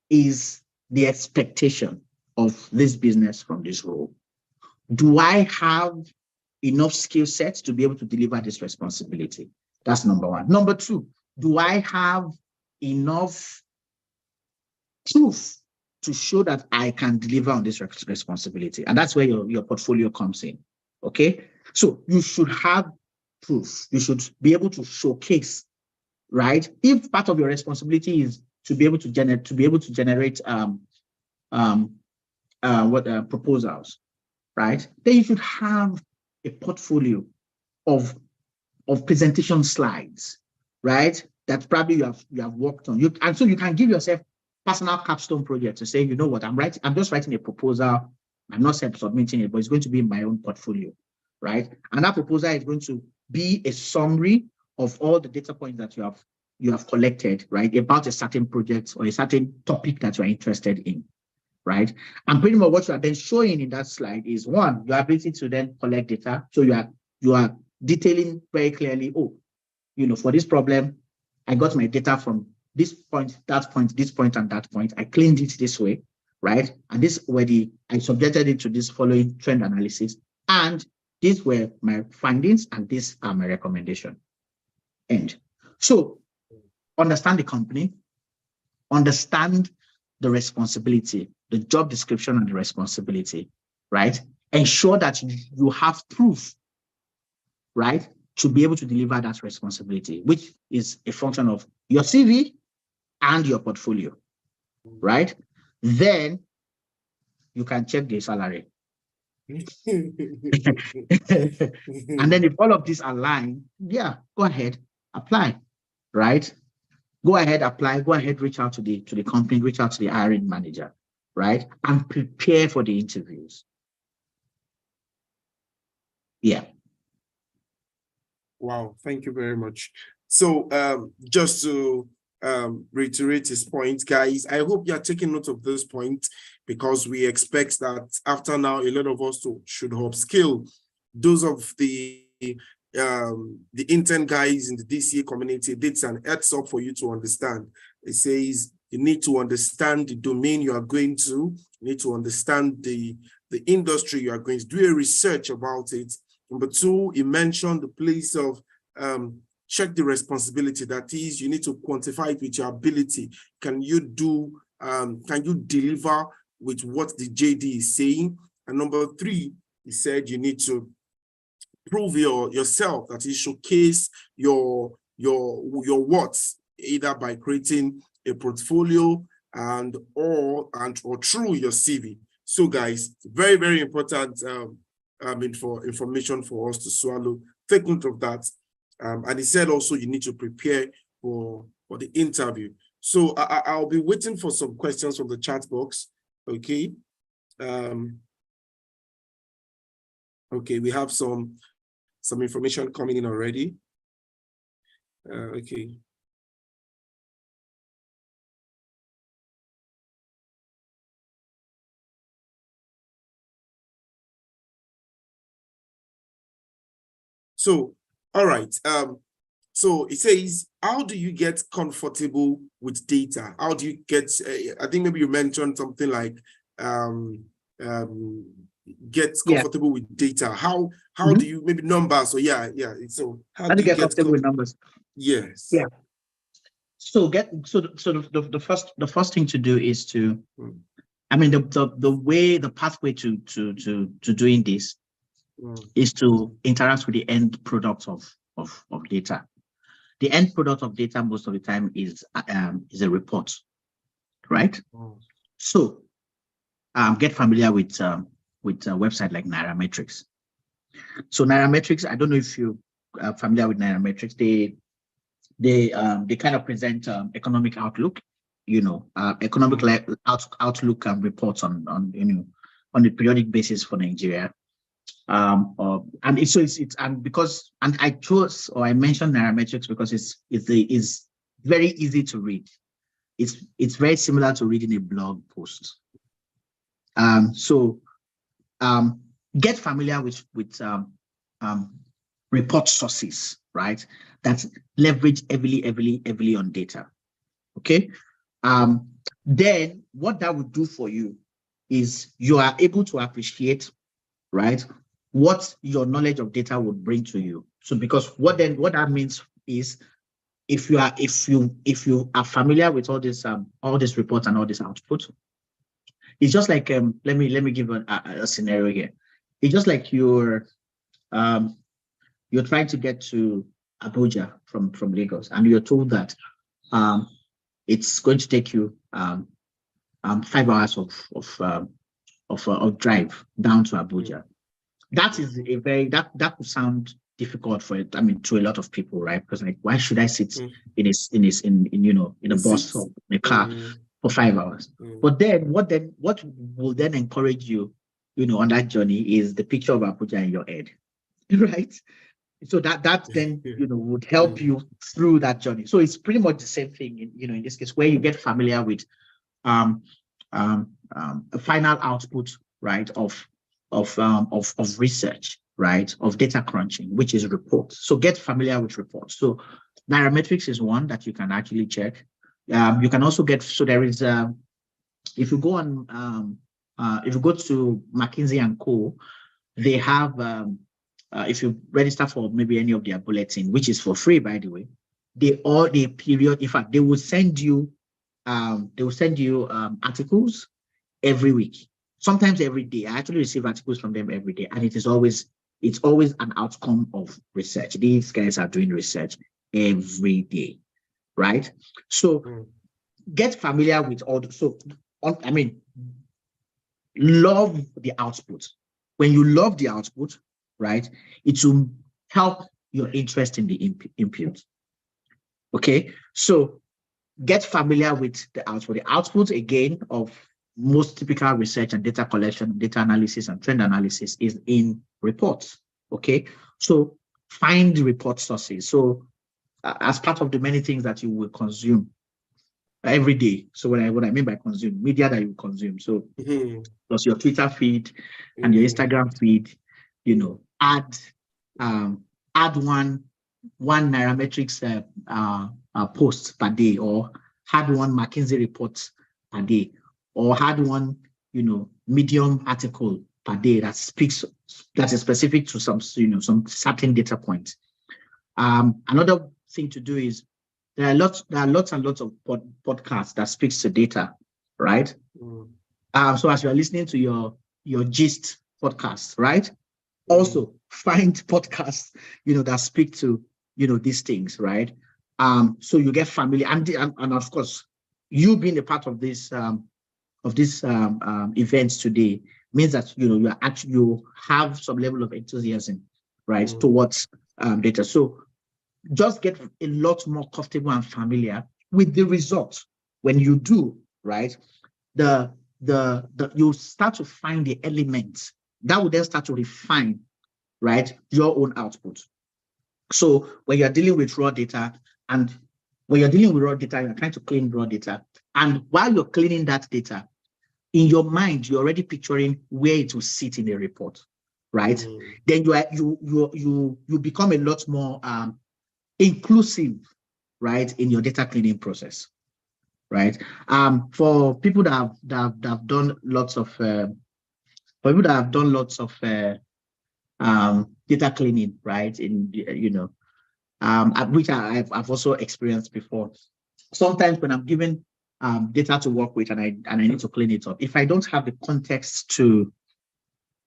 is the expectation of this business from this role? Do I have enough skill sets to be able to deliver this responsibility? That's number one. Number two, do I have enough proof to show that I can deliver on this responsibility? And that's where your portfolio comes in. Okay. So you should have proof. You should be able to showcase, right? If part of your responsibility is to be able to generate proposals, right? Then you should have a portfolio of presentation slides, right? That probably you have worked on. And so you can give yourself personal capstone project to say, you know what, I'm just writing a proposal. I'm not submitting it, but it's going to be in my own portfolio, right? And that proposal is going to be a summary of all the data points that you have collected, right, about a certain project or a certain topic that you're interested in, right? And pretty much what you are then showing in that slide is one, your ability to then collect data. So you are detailing very clearly, oh, for this problem, I got my data from this point, that point, this point, and that point. I cleaned it this way, right? And this were I subjected it to this following trend analysis. And these were my findings, and these are my recommendation. End. So understand the company, understand the responsibility, the job description and the responsibility, right? Ensure that you have proof, right, to be able to deliver that responsibility, which is a function of your CV and your portfolio, right? Then you can check the salary. And then if all of these align, yeah, go ahead, apply, right? Go ahead, apply, go ahead, reach out to the company, reach out to the hiring manager, right? And prepare for the interviews. Yeah. Wow, thank you very much. So just to reiterate his point, guys, I hope you're taking note of this point, because we expect that after now, a lot of us should upskill. Those of the intern guys in the DCA community did an heads up for you to understand. It says you need to understand the domain you are going to, you need to understand the industry you are going to, do a research about it. Number two, he mentioned the place of check the responsibility. That is, you need to quantify it with your ability. Can you deliver with what the JD is saying? And number three, he said you need to prove yourself, that is, showcase your words, either by creating a portfolio or through your CV. So guys, very, very important information for us to swallow. Take note of that. And he said also you need to prepare for the interview. So I'll be waiting for some questions from the chat box. Okay. Okay, we have some information coming in already. Okay. So, all right. So it says, how do you get comfortable with data? How do you get, I think maybe you mentioned something like get comfortable with data. How do you, maybe numbers? So yeah. So how do you get comfortable with numbers? Yes. Yeah. So the first thing to do is to, I mean, the pathway to doing this is to interact with the end product of data. The end product of data most of the time is a report, right? So get familiar with a website like Nairametrics. So Nairametrics, I don't know if you are familiar with Nairametrics. They kind of present economic outlook, economic outlook and reports on a periodic basis for Nigeria. And I chose, or I mentioned Nairametrics because it's very easy to read. It's very similar to reading a blog post. So get familiar with report sources, right? That leverage heavily on data. Okay. Then what that would do for you is you are able to appreciate, right, what your knowledge of data would bring to you. So because what that means is if you are familiar with all this reports and all this output, it's just like let me give a scenario here. It's just like you're trying to get to Abuja from Lagos, and you're told that it's going to take you 5 hours of drive down to Abuja. That is that could sound difficult to a lot of people, right? Because like, why should I sit in a bus or in a car for 5 hours? But then what will then encourage you, on that journey is the picture of Abuja in your head, right? So that then would help you through that journey. So it's pretty much the same thing in this case, where you get familiar with a final output, right, of research, right, of data crunching, which is reports. So get familiar with reports. So Nairametrics is one that you can actually check. You can also get, so there is if you go on if you go to McKinsey & Co, they have if you register for maybe any of their bulletin, which is for free, by the way, in fact, they will send you articles every week, sometimes every day. I actually receive articles from them every day, and it's always an outcome of research. These guys are doing research every day, right? So get familiar with all love the output. When you love the output, right, it will help your interest in the input. Okay, so get familiar with the output. The output, again, of most typical research and data collection, data analysis, and trend analysis is in reports. Okay, so find report sources. So as part of the many things that you will consume every day. So what I mean by consume, media that you consume. So plus your Twitter feed and your Instagram feed, add one Nairametrics post per day, or add one McKinsey report per day, or add one Medium article per day that is specific to some certain data points. Another thing to do is there are lots and lots of podcasts that speaks to data, right? So as you are listening to your gist podcast, right? Also find podcasts that speak to these things, right? So you get familiar, and of course, you being a part of this events today means that you have some level of enthusiasm, right, towards data. So just get a lot more comfortable and familiar with the results. When you do, right, you start to find the elements that will then start to refine, right, your own output. So when you're dealing with raw data, you're trying to clean raw data, and while you're cleaning that data, in your mind, you're already picturing where it will sit in the report, right? Then you become a lot more inclusive, right, in your data cleaning process, right? For people that have done lots of data cleaning, right, which I've also experienced before. Sometimes when I'm given data to work with and I need to clean it up, if I don't have the context to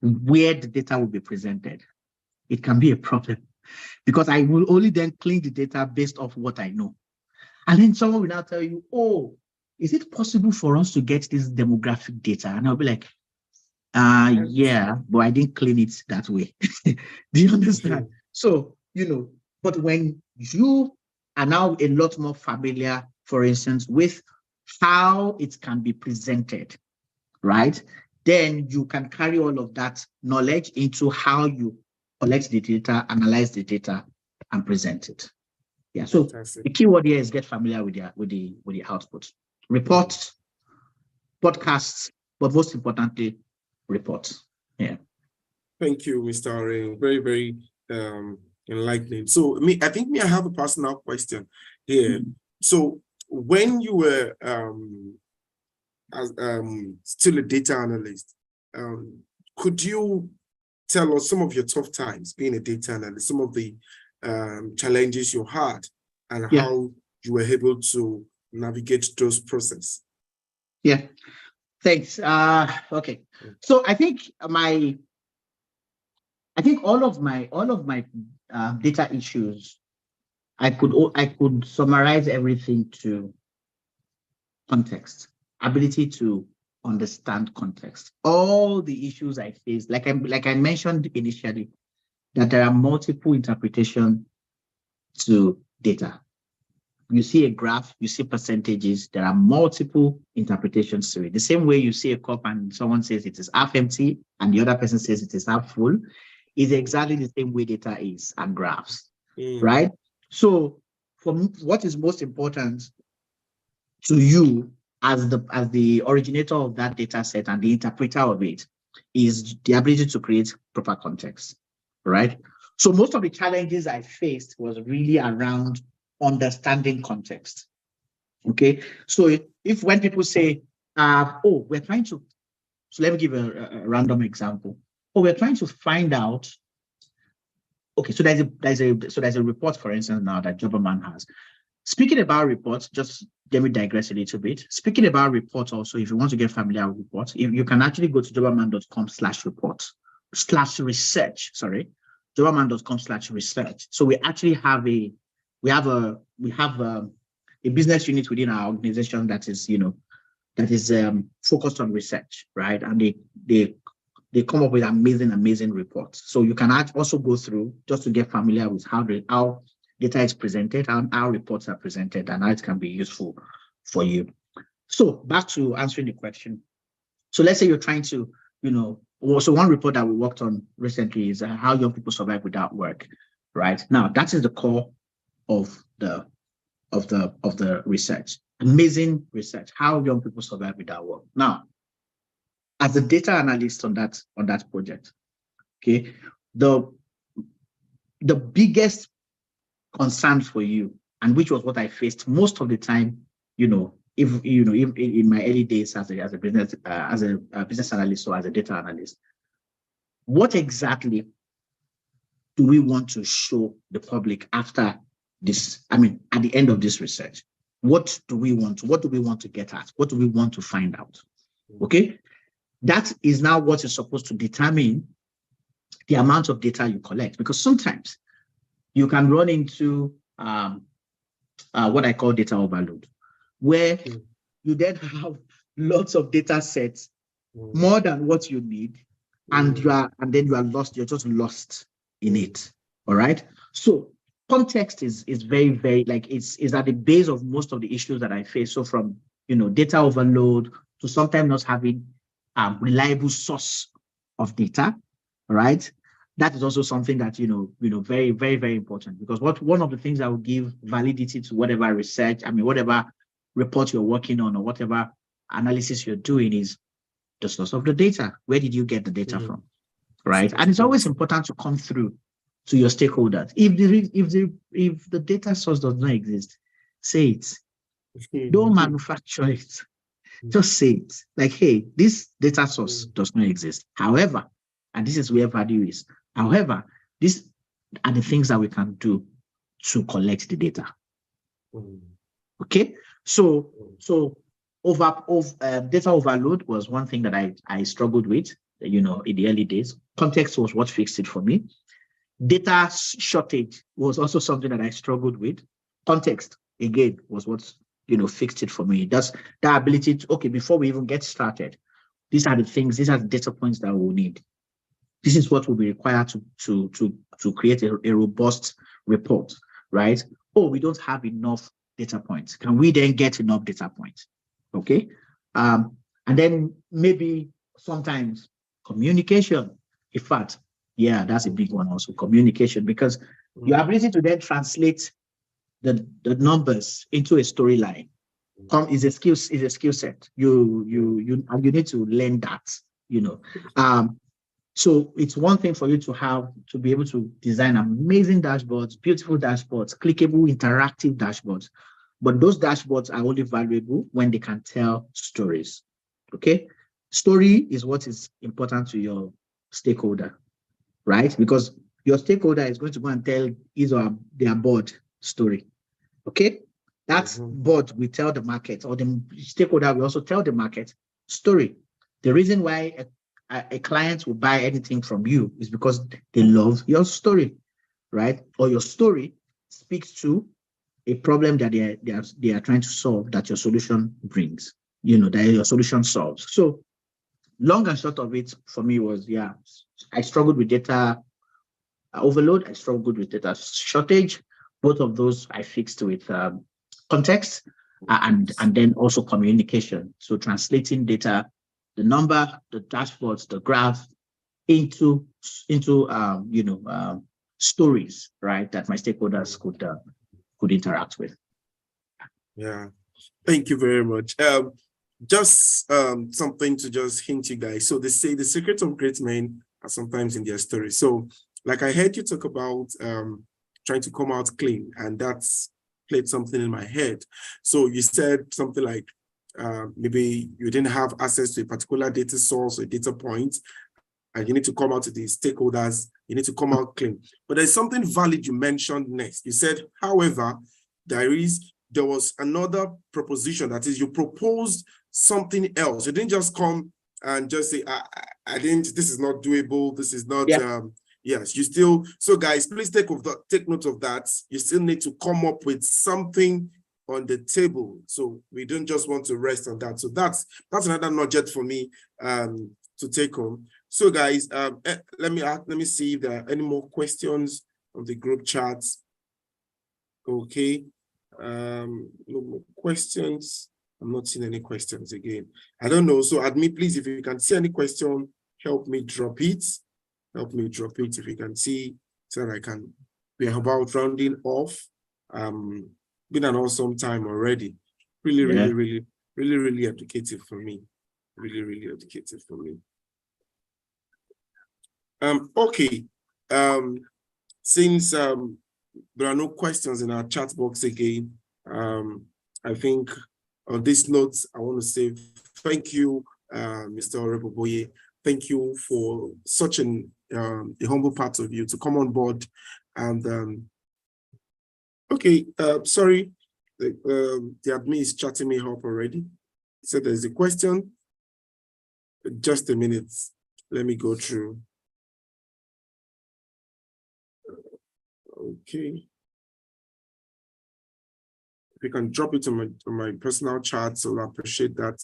where the data will be presented, it can be a problem, because I will only then clean the data based off what I know. And then someone will now tell you, oh, is it possible for us to get this demographic data? And I'll be like, yeah, but I didn't clean it that way. Do you understand? So, but when you are now a lot more familiar, for instance, with how it can be presented, right, then you can carry all of that knowledge into how you collect the data, analyze the data, and present it. Yeah. So the key word here is get familiar with the output. Reports, podcasts, but most importantly, reports. Yeah. Thank you, Mr. Ore. Very, very enlightening. So I think I have a personal question here. So when you were still a data analyst, could you tell us some of your tough times being a data analyst, some of the challenges you had, and how you were able to navigate those processes? Yeah, thanks. Okay, so I think all of my data issues, I could summarize everything to context, ability to understand context. All the issues I faced, like I mentioned initially, that there are multiple interpretations to data. You see a graph, you see percentages, there are multiple interpretations to it. The same way you see a cup and someone says it is half empty and the other person says it is half full, is exactly the same way data is and graphs, Mm. right? So what is most important to you as the originator of that data set and the interpreter of it is the ability to create proper context, right? So most of the challenges I faced was really around understanding context. Okay, so if when people say, oh, we're trying to, so let me give a random example. Oh, we're trying to find out. Okay, so there's a report, for instance, now that Jobberman has. Speaking about reports, just let me digress a little bit. Speaking about reports also, if you want to get familiar with reports, if you can actually go to jobberman.com/research, jobberman.com/research. So we actually have a business unit within our organization that is, focused on research, right? And they come up with amazing reports. So you can also go through just to get familiar with how data is presented, how reports are presented, and how it can be useful for you. So back to answering the question. So let's say you're trying to, so one report that we worked on recently is how young people survive without work, right? Now that is the core of the research. Amazing research, how young people survive without work. Now, as a data analyst on that project, okay, the biggest concern for you, and which was what I faced most of the time, if in my early days as a business business analyst or as a data analyst, what exactly do we want to show the public after this? I mean, at the end of this research, what do we want to get at? What do we want to find out? Okay, that is now what is supposed to determine the amount of data you collect, because sometimes you can run into what I call data overload, where you then have lots of data sets, more than what you need, and then you are lost. You're just lost in it. All right. So context is very, very, like, is at the base of most of the issues that I face. So from data overload to sometimes not having reliable source of data, right? That is also something that very, very, very important, because one of the things that will give validity to whatever research, whatever report you're working on or whatever analysis you're doing is the source of the data. Where did you get the data from, right? And it's always important to come through to your stakeholders. If the data source does not exist, say it. Don't manufacture it. Just say it. Like, hey, this data source does not exist. However, and this is where value is. However, these are the things that we can do to collect the data. Okay, so data overload was one thing that I struggled with, in the early days. Context was what fixed it for me. Data shortage was also something that I struggled with. Context, again, was what fixed it for me. That's the ability to, okay, before we even get started, these are the data points that we'll need. This is what will be required to create a robust report, right? Oh, we don't have enough data points. Can we then get enough data points? Okay. And then maybe sometimes communication. In fact, yeah, that's a big one also, communication, because your ability to then translate the numbers into a storyline is a skill set. You need to learn that, So it's one thing for you to be able to design amazing dashboards, beautiful dashboards, clickable, interactive dashboards. But those dashboards are only valuable when they can tell stories. Okay? Story is what is important to your stakeholder, right? Because your stakeholder is going to go and tell his or their board story. Okay? That board will tell the market, or the stakeholder will also tell the market story. The reason why a client will buy anything from you is because they love your story, right? Or your story speaks to a problem that they are trying to solve, that your solution brings, that your solution solves. So long and short of it for me was, I struggled with data overload. I struggled with data shortage. Both of those I fixed with context and then also communication. So translating data, the number, the dashboards, the graph, into stories, right, that my stakeholders could interact with. Yeah, thank you very much. Just something to just hint you guys. So they say the secrets of great men are sometimes in their story. So like I heard you talk about trying to come out clean, and that's played something in my head. So you said something like maybe you didn't have access to a particular data source or data point, and you need to come out to the stakeholders, you need to come out clean. But there's something valid you mentioned next. You said, however, there was another proposition, that is, you proposed something else. You didn't just come and just say, I didn't, this is not doable, this is not, yes, you still, so guys, please take note of that. You still need to come up with something on the table. So we don't just want to rest on that. So that's another nugget for me to take home. So guys, let me see if there are any more questions on the group chats. Okay. No more questions. I'm not seeing any questions again. I don't know. So admin, please, if you can see any question, help me drop it. Help me drop it if you can see, so that I can. We are about rounding off. Been an awesome time already. Really educative for me. Really educative for me. Okay. Since there are no questions in our chat box again, I think on this note, I want to say thank you, Mr. Oreboboye. Thank you for such a humble part of you to come on board. And okay, sorry, the admin is chatting me up already. So there's a question. Just a minute. Let me go through. Okay. If you can drop it on my personal chat, so I appreciate that.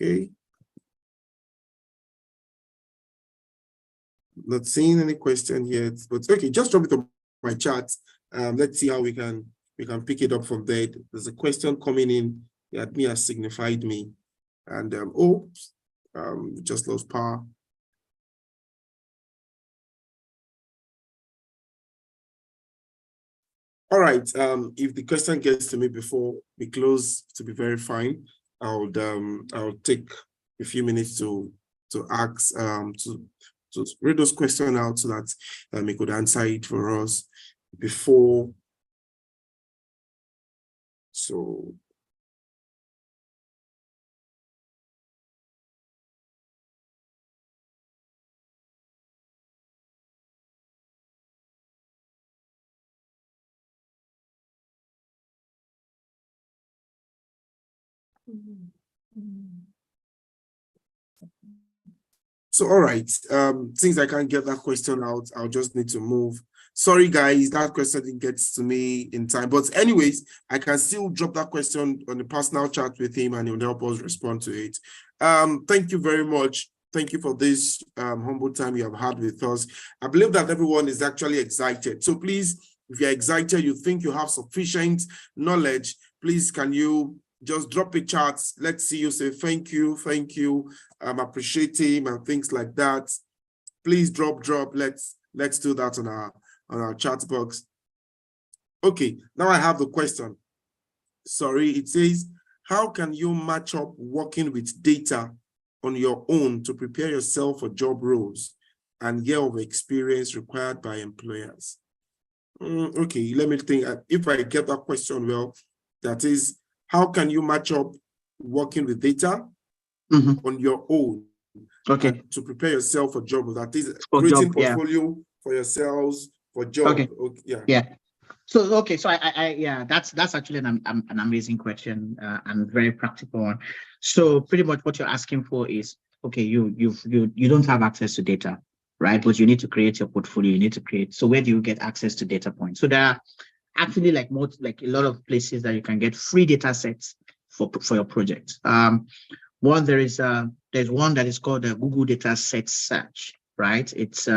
Okay. Not seeing any question yet, but okay, just drop it on my chat. Let's see how we can pick it up from there. There's a question coming in. The admin has signified me, and just lost power. All right. If the question gets to me before we close, to be very fine. I'll take a few minutes to ask to read those questions out so that we could answer it for us before. So. So, all right, since I can't get that question out, I'll just need to move. Sorry, guys, that question didn't get to me in time. But anyways, I can still drop that question on the personal chat with him and he'll help us respond to it. Thank you very much. Thank you for this humble time you have had with us. I believe that everyone is actually excited. So please, if you're excited, you think you have sufficient knowledge, please, can you just drop a chat? Let's see you say thank you, appreciate him and things like that. Please drop. Let's do that on our chat box. Okay, now I have the question. Sorry, it says, how can you match up working with data on your own to prepare yourself for job roles and year of experience required by employers? Okay, let me think. If I get that question well, that is, how can you match up working with data on your own? Okay. To prepare yourself for job, that is for creating job, portfolio for yourselves for job. Okay. Yeah. So okay, so I that's actually an amazing question and very practical one. So pretty much what you're asking for is, okay, you don't have access to data, right? But you need to create your portfolio. You need to create. So where do you get access to data points? So there are actually like a lot of places that you can get free data sets for your project. One, there's one that is called a Google Data Set Search, right? It's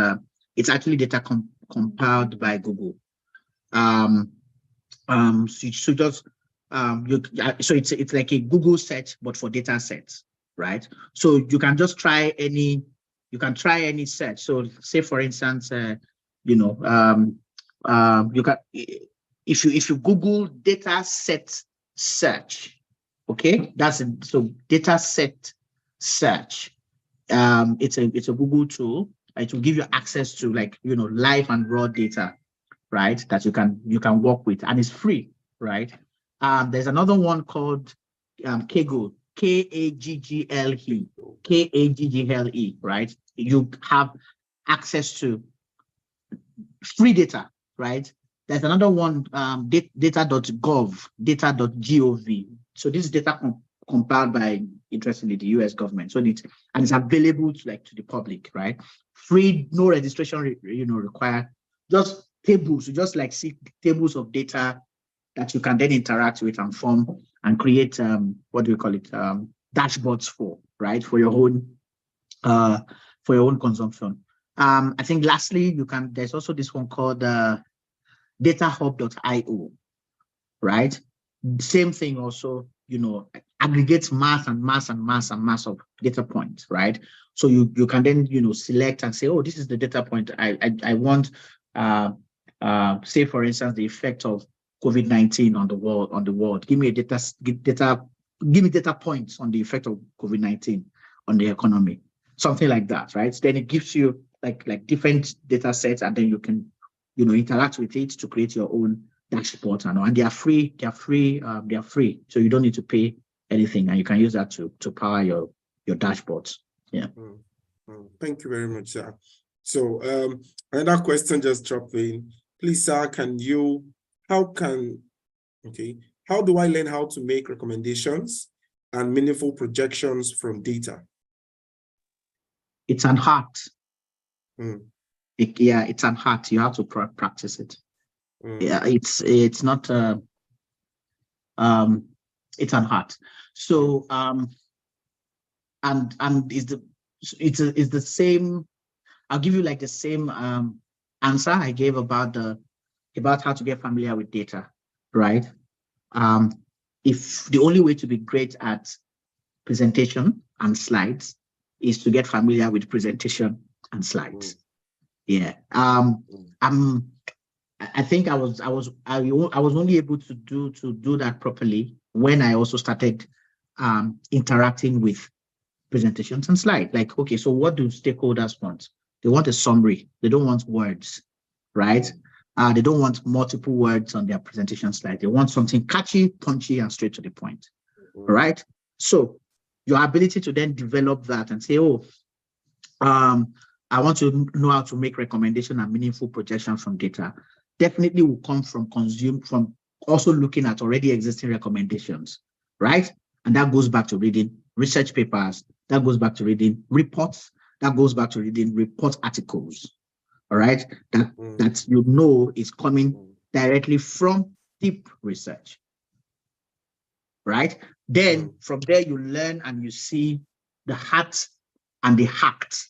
actually data compiled by Google. So just so it's like a Google search, but for data sets, right? So you can just try any search. So say for instance, you can if you Google data set search, okay, so data set search. It's a Google tool. It will give you access to live and raw data, right? That you can work with, and it's free, right? There's another one called Kaggle, Kaggle, right? You have access to free data, right? There's another one, data.gov, data.gov. So this is data compiled by, interestingly, the US government. So it's available to the public, right? Free, no registration required. Just tables, you just see tables of data that you can then interact with and form and create dashboards for, right? For your own consumption. I think lastly, there's also this one called datahub.io, right? Same thing also, aggregates mass of data points, right? So you can then, select and say, oh, this is the data point I want, say for instance, the effect of COVID-19 on the world. Give me data points on the effect of COVID-19 on the economy, something like that, right? Then it gives you like different data sets, and then you can, interact with it to create your own dashboard, and they are free. They are free. So you don't need to pay anything, and you can use that to power your dashboards. Yeah. Thank you very much, sir. So another question just dropped in. Please, sir, how do I learn how to make recommendations and meaningful projections from data? It's an art. It's an art. You have to practice it. Yeah, it's not it's an art. So and it's the same. I'll give you the same answer I gave about how to get familiar with data, right? If the only way to be great at presentation and slides is to get familiar with presentation and slides. Yeah. I think I was only able to do that properly when I also started interacting with presentations and slides. Okay, so what do stakeholders want? They want a summary. They don't want words, right? They don't want multiple words on their presentation slide. They want something catchy, punchy, and straight to the point, right? So your ability to then develop that and say, oh, I want to know how to make recommendation and meaningful projection from data, definitely will come from also looking at already existing recommendations, right? And that goes back to reading research papers, that goes back to reading reports, that goes back to reading report articles, all right? That is coming directly from deep research, right? Then from there you learn and you see the heart and the hacked,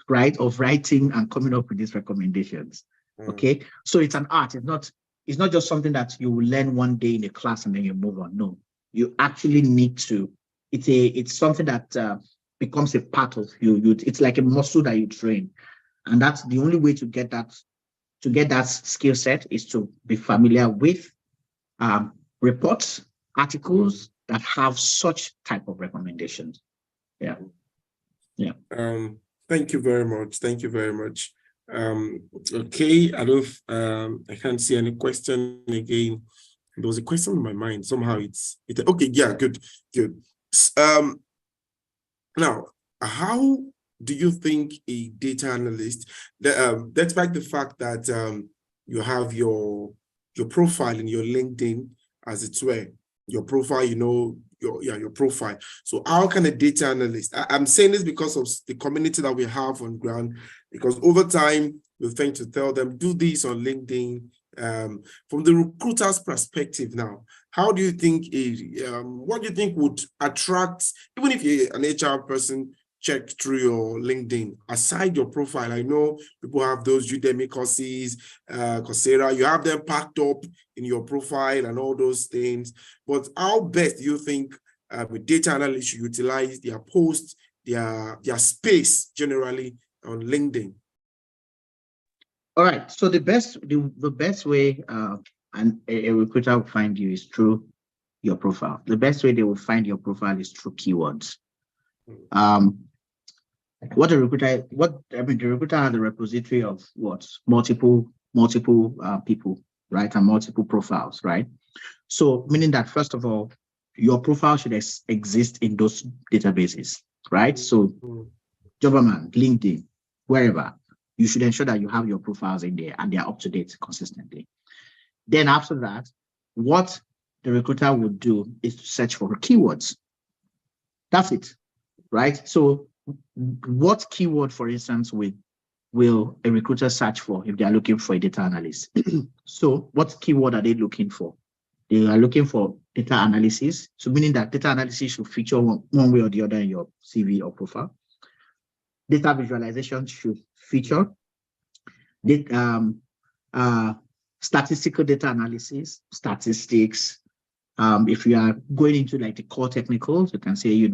right, of writing and coming up with these recommendations. Okay, so it's an art. It's not just something that you will learn one day in a class and then you move on. No, you actually need to. It's something that becomes a part of you. It's like a muscle that you train, and that's the only way to get that skill set is to be familiar with reports, articles that have such type of recommendations. Yeah. Thank you very much. Thank you very much. Okay, I can't see any question again. There was a question in my mind. Somehow it's okay. Yeah, good. Now, how do you think a data analyst, despite the fact that you have your profile in your LinkedIn, as it were, your profile, your profile. So how can a data analyst, I'm saying this because of the community that we have on ground, because over time, we're trying to tell them, do this on LinkedIn. From the recruiter's perspective now, how do you think what do you think would attract, even if you're an HR person, check through your LinkedIn, aside your profile? I know people have those Udemy courses, Coursera, you have them packed up in your profile and all those things. But how best do you think with data analysts should utilize their posts, their space generally on LinkedIn? All right. So the best way and a recruiter will find you is through your profile. The best way they will find your profile is through keywords. The recruiter has a repository of what? Multiple people, right? And multiple profiles, right? So meaning that, first of all, your profile should exist in those databases, right? So Jobberman, LinkedIn, wherever, you should ensure that you have your profiles in there and they are up to date consistently. Then after that, what the recruiter would do is to search for keywords. That's it, right? So what keyword, for instance, will a recruiter search for if they are looking for a data analyst? So what keyword are they looking for? They are looking for data analysis. So meaning that data analysis should feature one way or the other in your CV or profile. Data visualization should feature. Statistical data analysis, statistics. If you are going into like the core technicals, you can say,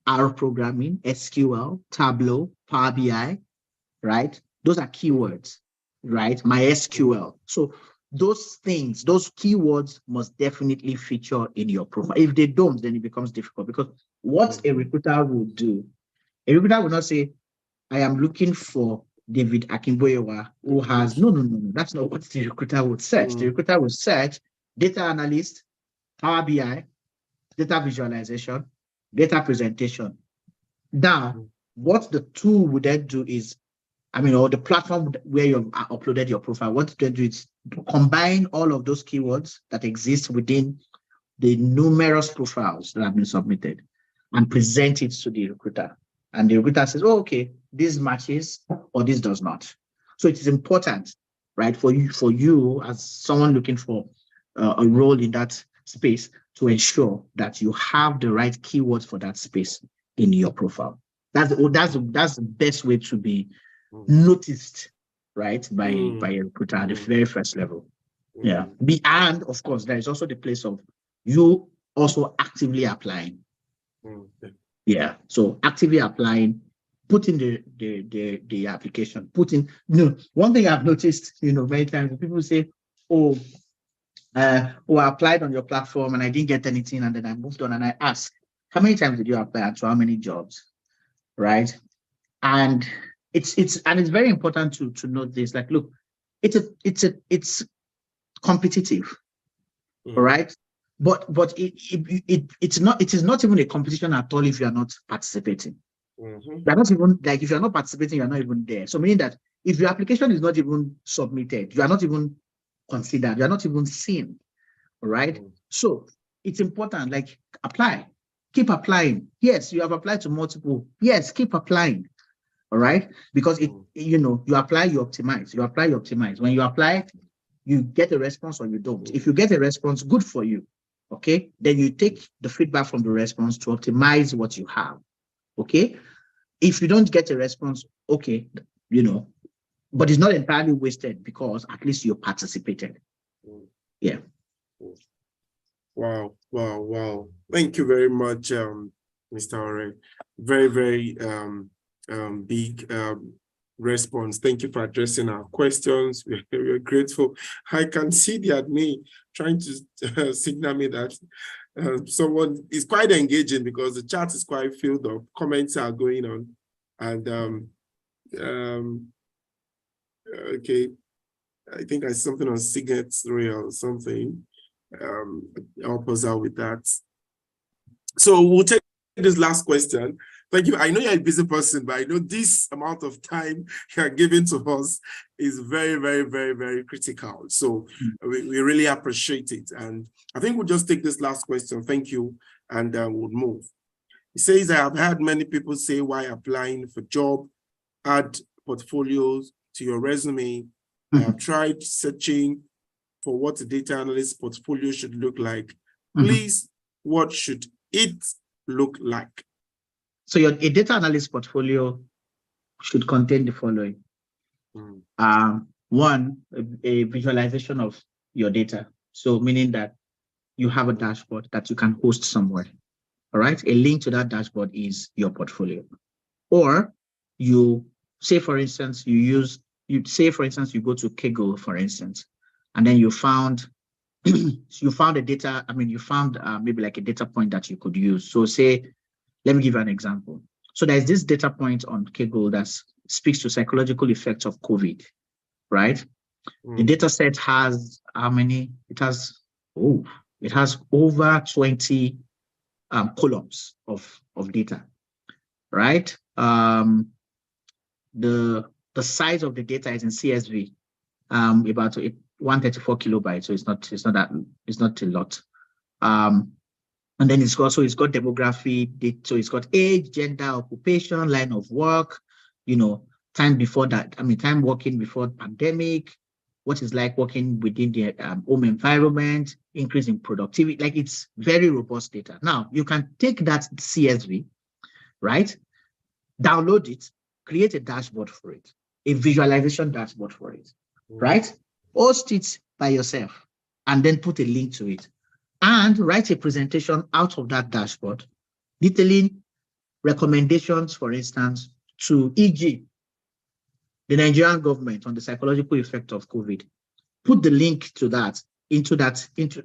R programming, SQL, Tableau, Power BI, right? Those are keywords, right? MySQL. So those things, those keywords must definitely feature in your profile. If they don't, then it becomes difficult, because what a recruiter will do, a recruiter will not say, I am looking for David Akinboyewa, who has, no, that's not what the recruiter would search. The recruiter will search data analyst, Power BI, data visualization, data presentation. Now, what the tool would then do is, or the platform where you've uploaded your profile, what they do is combine all of those keywords that exist within the numerous profiles that have been submitted and present it to the recruiter. And the recruiter says, oh, okay, this matches or this does not. So it is important, right, for you as someone looking for a role in that space to ensure that you have the right keywords for that space in your profile. That's the best way to be noticed, right, by a recruiter at the very first level. Yeah. And of course, there is also the place of you also actively applying. Yeah. So actively applying, put in the application, one thing I've noticed, many times people say, I applied on your platform and I didn't get anything, and then I moved on and I asked, how many times did you apply and to how many jobs? Right. And it's very important to note this. Like, look, it's competitive, all right? But it is not even a competition at all if you are not participating. You're not even, like, if you're not participating, you're not even there. So meaning that if your application is not even submitted, you are not even considered, you're not even seen, all right? So it's important, like, apply, keep applying. Yes, you have applied to multiple. Yes, keep applying. All right, because you apply, you optimize. You apply, you optimize. When you apply, you get a response or you don't. If you get a response, good for you. Okay, then you take the feedback from the response to optimize what you have. Okay, if you don't get a response, okay, but it's not entirely wasted because at least you participated. Yeah. Wow. Thank you very much, Mr. Ore. Very, very big response. Thank you for addressing our questions. We're grateful. I can see the admin trying to signal me that someone is quite engaging because the chat is quite filled up. Comments are going on. And okay, I think I see something on Signet Royal or something. Help us out with that. So we'll take this last question. Thank you. I know you're a busy person, but I know this amount of time you're giving to us is very, very, very, very critical. So we really appreciate it. And I think we'll just take this last question. Thank you. And we'll move. It says, I have had many people say, why applying for job, add portfolios to your resume. I have tried searching for what a data analyst portfolio should look like. Please, what should it look like? So a data analyst portfolio should contain the following. One, a visualization of your data. So meaning that you have a dashboard that you can host somewhere. All right. A link to that dashboard is your portfolio. Or you say, for instance, you go to Kaggle, for instance, and then you found a data, you found maybe like a data point that you could use. So say, let me give you an example. So there's this data point on Kaggle that speaks to psychological effects of COVID, right? The data set has how many? It has over 20 columns of data, right? The size of the data is in CSV, about 134 kilobytes. So it's not a lot. And then it's got demography, so it's got age, gender, occupation, line of work, time before that. Time working before pandemic, what is like working within the home environment, increase in productivity. Like, it's very robust data. Now you can take that CSV, right? Download it, create a dashboard for it, a visualization dashboard for it, right? Host it by yourself and then put a link to it and write a presentation out of that dashboard detailing recommendations, for instance, to e.g. the Nigerian government on the psychological effect of COVID. Put the link to that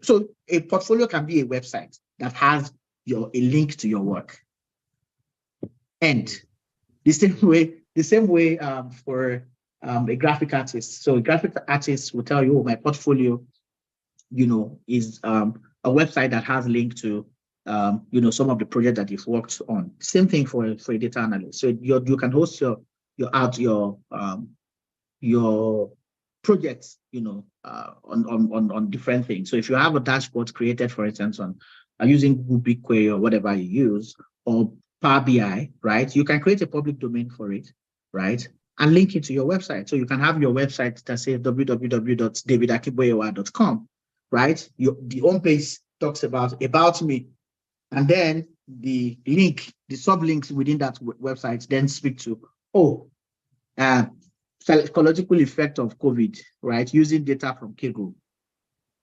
so a portfolio can be a website that has a link to your work. And the same way for a graphic artist. So a graphic artist will tell you, my portfolio, is a website that has link to some of the projects that you've worked on. Same thing for a data analyst. So you can host your projects, on different things. So if you have a dashboard created, for instance, on using Google BigQuery or whatever you use, or Power BI, right? You can create a public domain for it, right? And link it to your website. So you can have your website that says www.davidakinboyewa.com, right? The homepage talks about me, and then the sublinks within that website then speak to, psychological effect of COVID, right? Using data from Kaggle.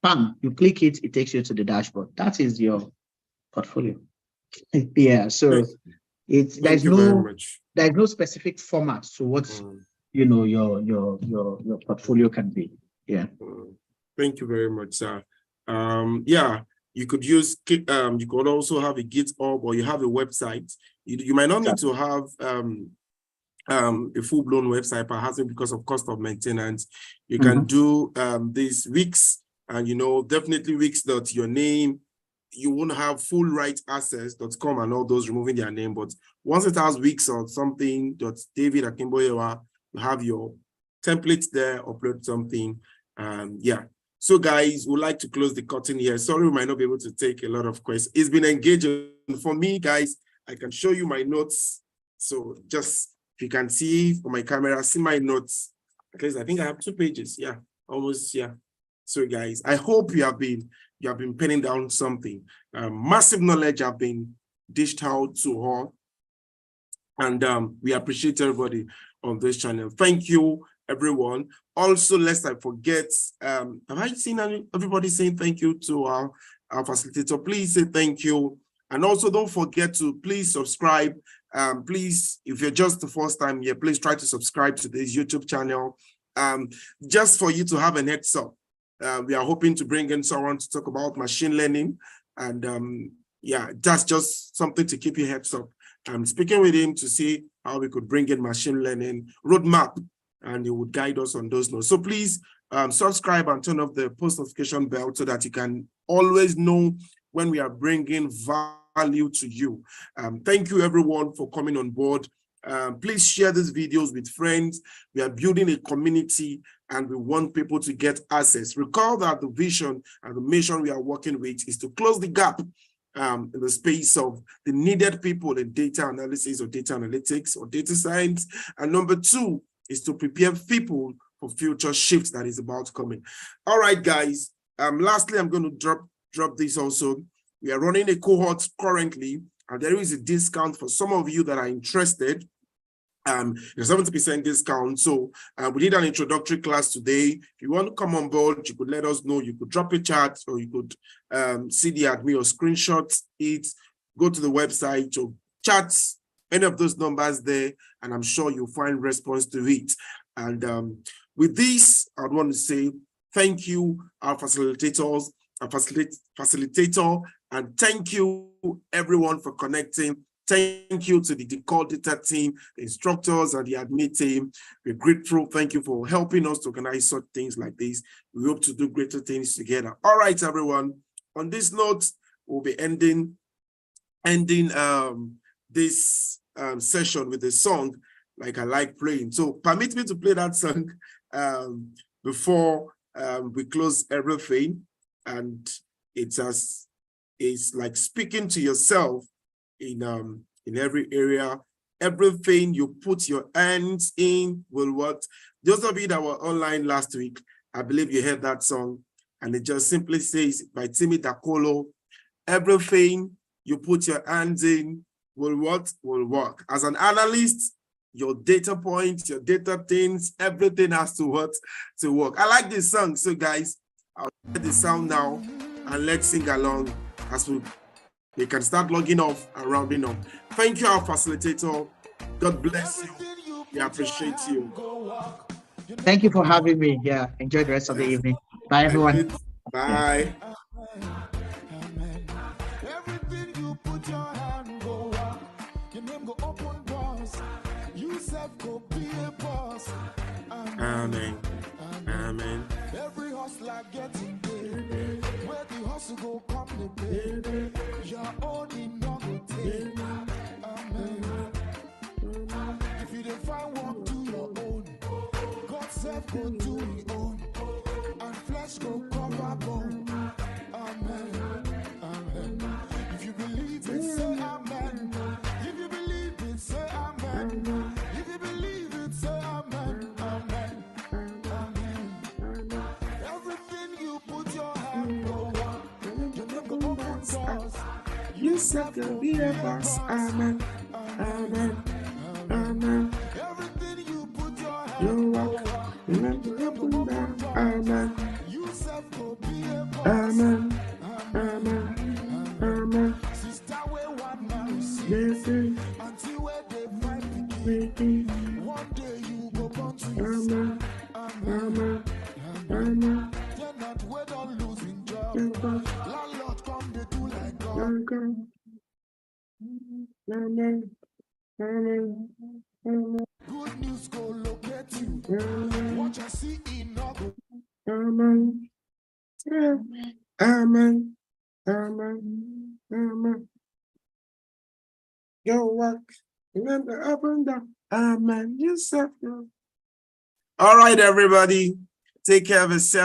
Bam, you click it, it takes you to the dashboard. That is your portfolio. Yeah, so there's no specific format to what your portfolio can be. Yeah. Thank you very much, sir. Yeah, you could use you could also have a GitHub, or you have a website. You might not need to have a full-blown website, perhaps because of cost of maintenance. You can do these Wix, and definitely Wix.your name. You won't have full right access.com and all those removing their name, but once it has Wix or something, David Akinboyewa, you have your template there, upload something. Yeah. So guys, we'd like to close the curtain here. Sorry, we might not be able to take a lot of questions. It's been engaging for me, guys. I can show you my notes. So just, if you can see on my camera, see my notes. Because I think I have 2 pages. Yeah, almost. Yeah. So guys, I hope you have been penning down something. Massive knowledge have been dished out to all. And we appreciate everybody on this channel. Thank you, everyone. Also, lest I forget, have I seen everybody saying thank you to our facilitator? Please say thank you. And also, don't forget to please subscribe. Please, if you're just the first time here, please try to subscribe to this YouTube channel. Just for you to have an heads up. We are hoping to bring in someone to talk about machine learning. And yeah, that's just something to keep your heads up. I'm speaking with him to see how we could bring in machine learning roadmap, and he would guide us on those notes. So please subscribe and turn off the post notification bell so that you can always know when we are bringing value to you. Thank you, everyone, for coming on board. Please share these videos with friends. We are building a community and we want people to get access. Recall that the vision and the mission we are working with is to close the gap in the space of the needed people in data analysis or data analytics or data science. And number 2 is to prepare people for future shifts that is about coming. All right, guys. Lastly, I'm going to drop this also. We are running a cohort currently, and there is a discount for some of you that are interested. A 70% discount. So we did an introductory class today. If you want to come on board, you could let us know. You could drop a chat, or you could see the admin or screenshot it, go to the website or chat any of those numbers there, and I'm sure you'll find response to it. And with this, I want to say thank you, our facilitators, our facilitator, and thank you everyone for connecting. Thank you to the Decode Data team, the instructors, and the admin team. We're grateful. Thank you for helping us to organize such things like this. We hope to do greater things together. All right, everyone. On this note, we'll be ending this session with a song like I like playing. So permit me to play that song before we close everything. And it's like speaking to yourself in every area. Everything you put your hands in will what? Those of you that were online last week, I believe you heard that song, and it just simply says by Timmy Dakolo, everything you put your hands in will what? Will work. As an analyst, your data points, your data things, everything has to what? To work. I like this song. So guys, I'll play the sound now and let's sing along as we can start logging off and rounding up. Thank you, our facilitator. God bless you. We appreciate you. Thank you for having me. Yeah, enjoy the rest of the evening. Bye, everyone. Bye. Everything you put your hand go up, your name go open doors. You self go be a boss. Amen. Amen. Every hustler getting paid. Where the hustle go come the pay. Your own in no go take. Amen. If you don't find one, do your own. God self go do his own. And flesh go cover bone. Amen. Amen. If you believe it, say amen. If you believe it, say amen. If you believe it, say amen. Amen. Amen. Everything you put your hand go up. Your name go open doors. You said to be a boss. Amen. Amen. Amen. Everything you put your hand You go walk. up. Remember open down. Amen. You self go be a boss. Amen. Amen. Amen. Sister, where one man see. Yes, Until where they find the key. One day you go born to Amen. Amen. Amen. They're not where don't losing job. Amen. Landlord come they do like God. Amen. Amen. Amen. Amen. Good news go locate you. Amen. What you see in no go. Amen. Amen. Amen. Amen. Your work. Remember up and down. Amen. You said. All right, everybody. Take care of yourself.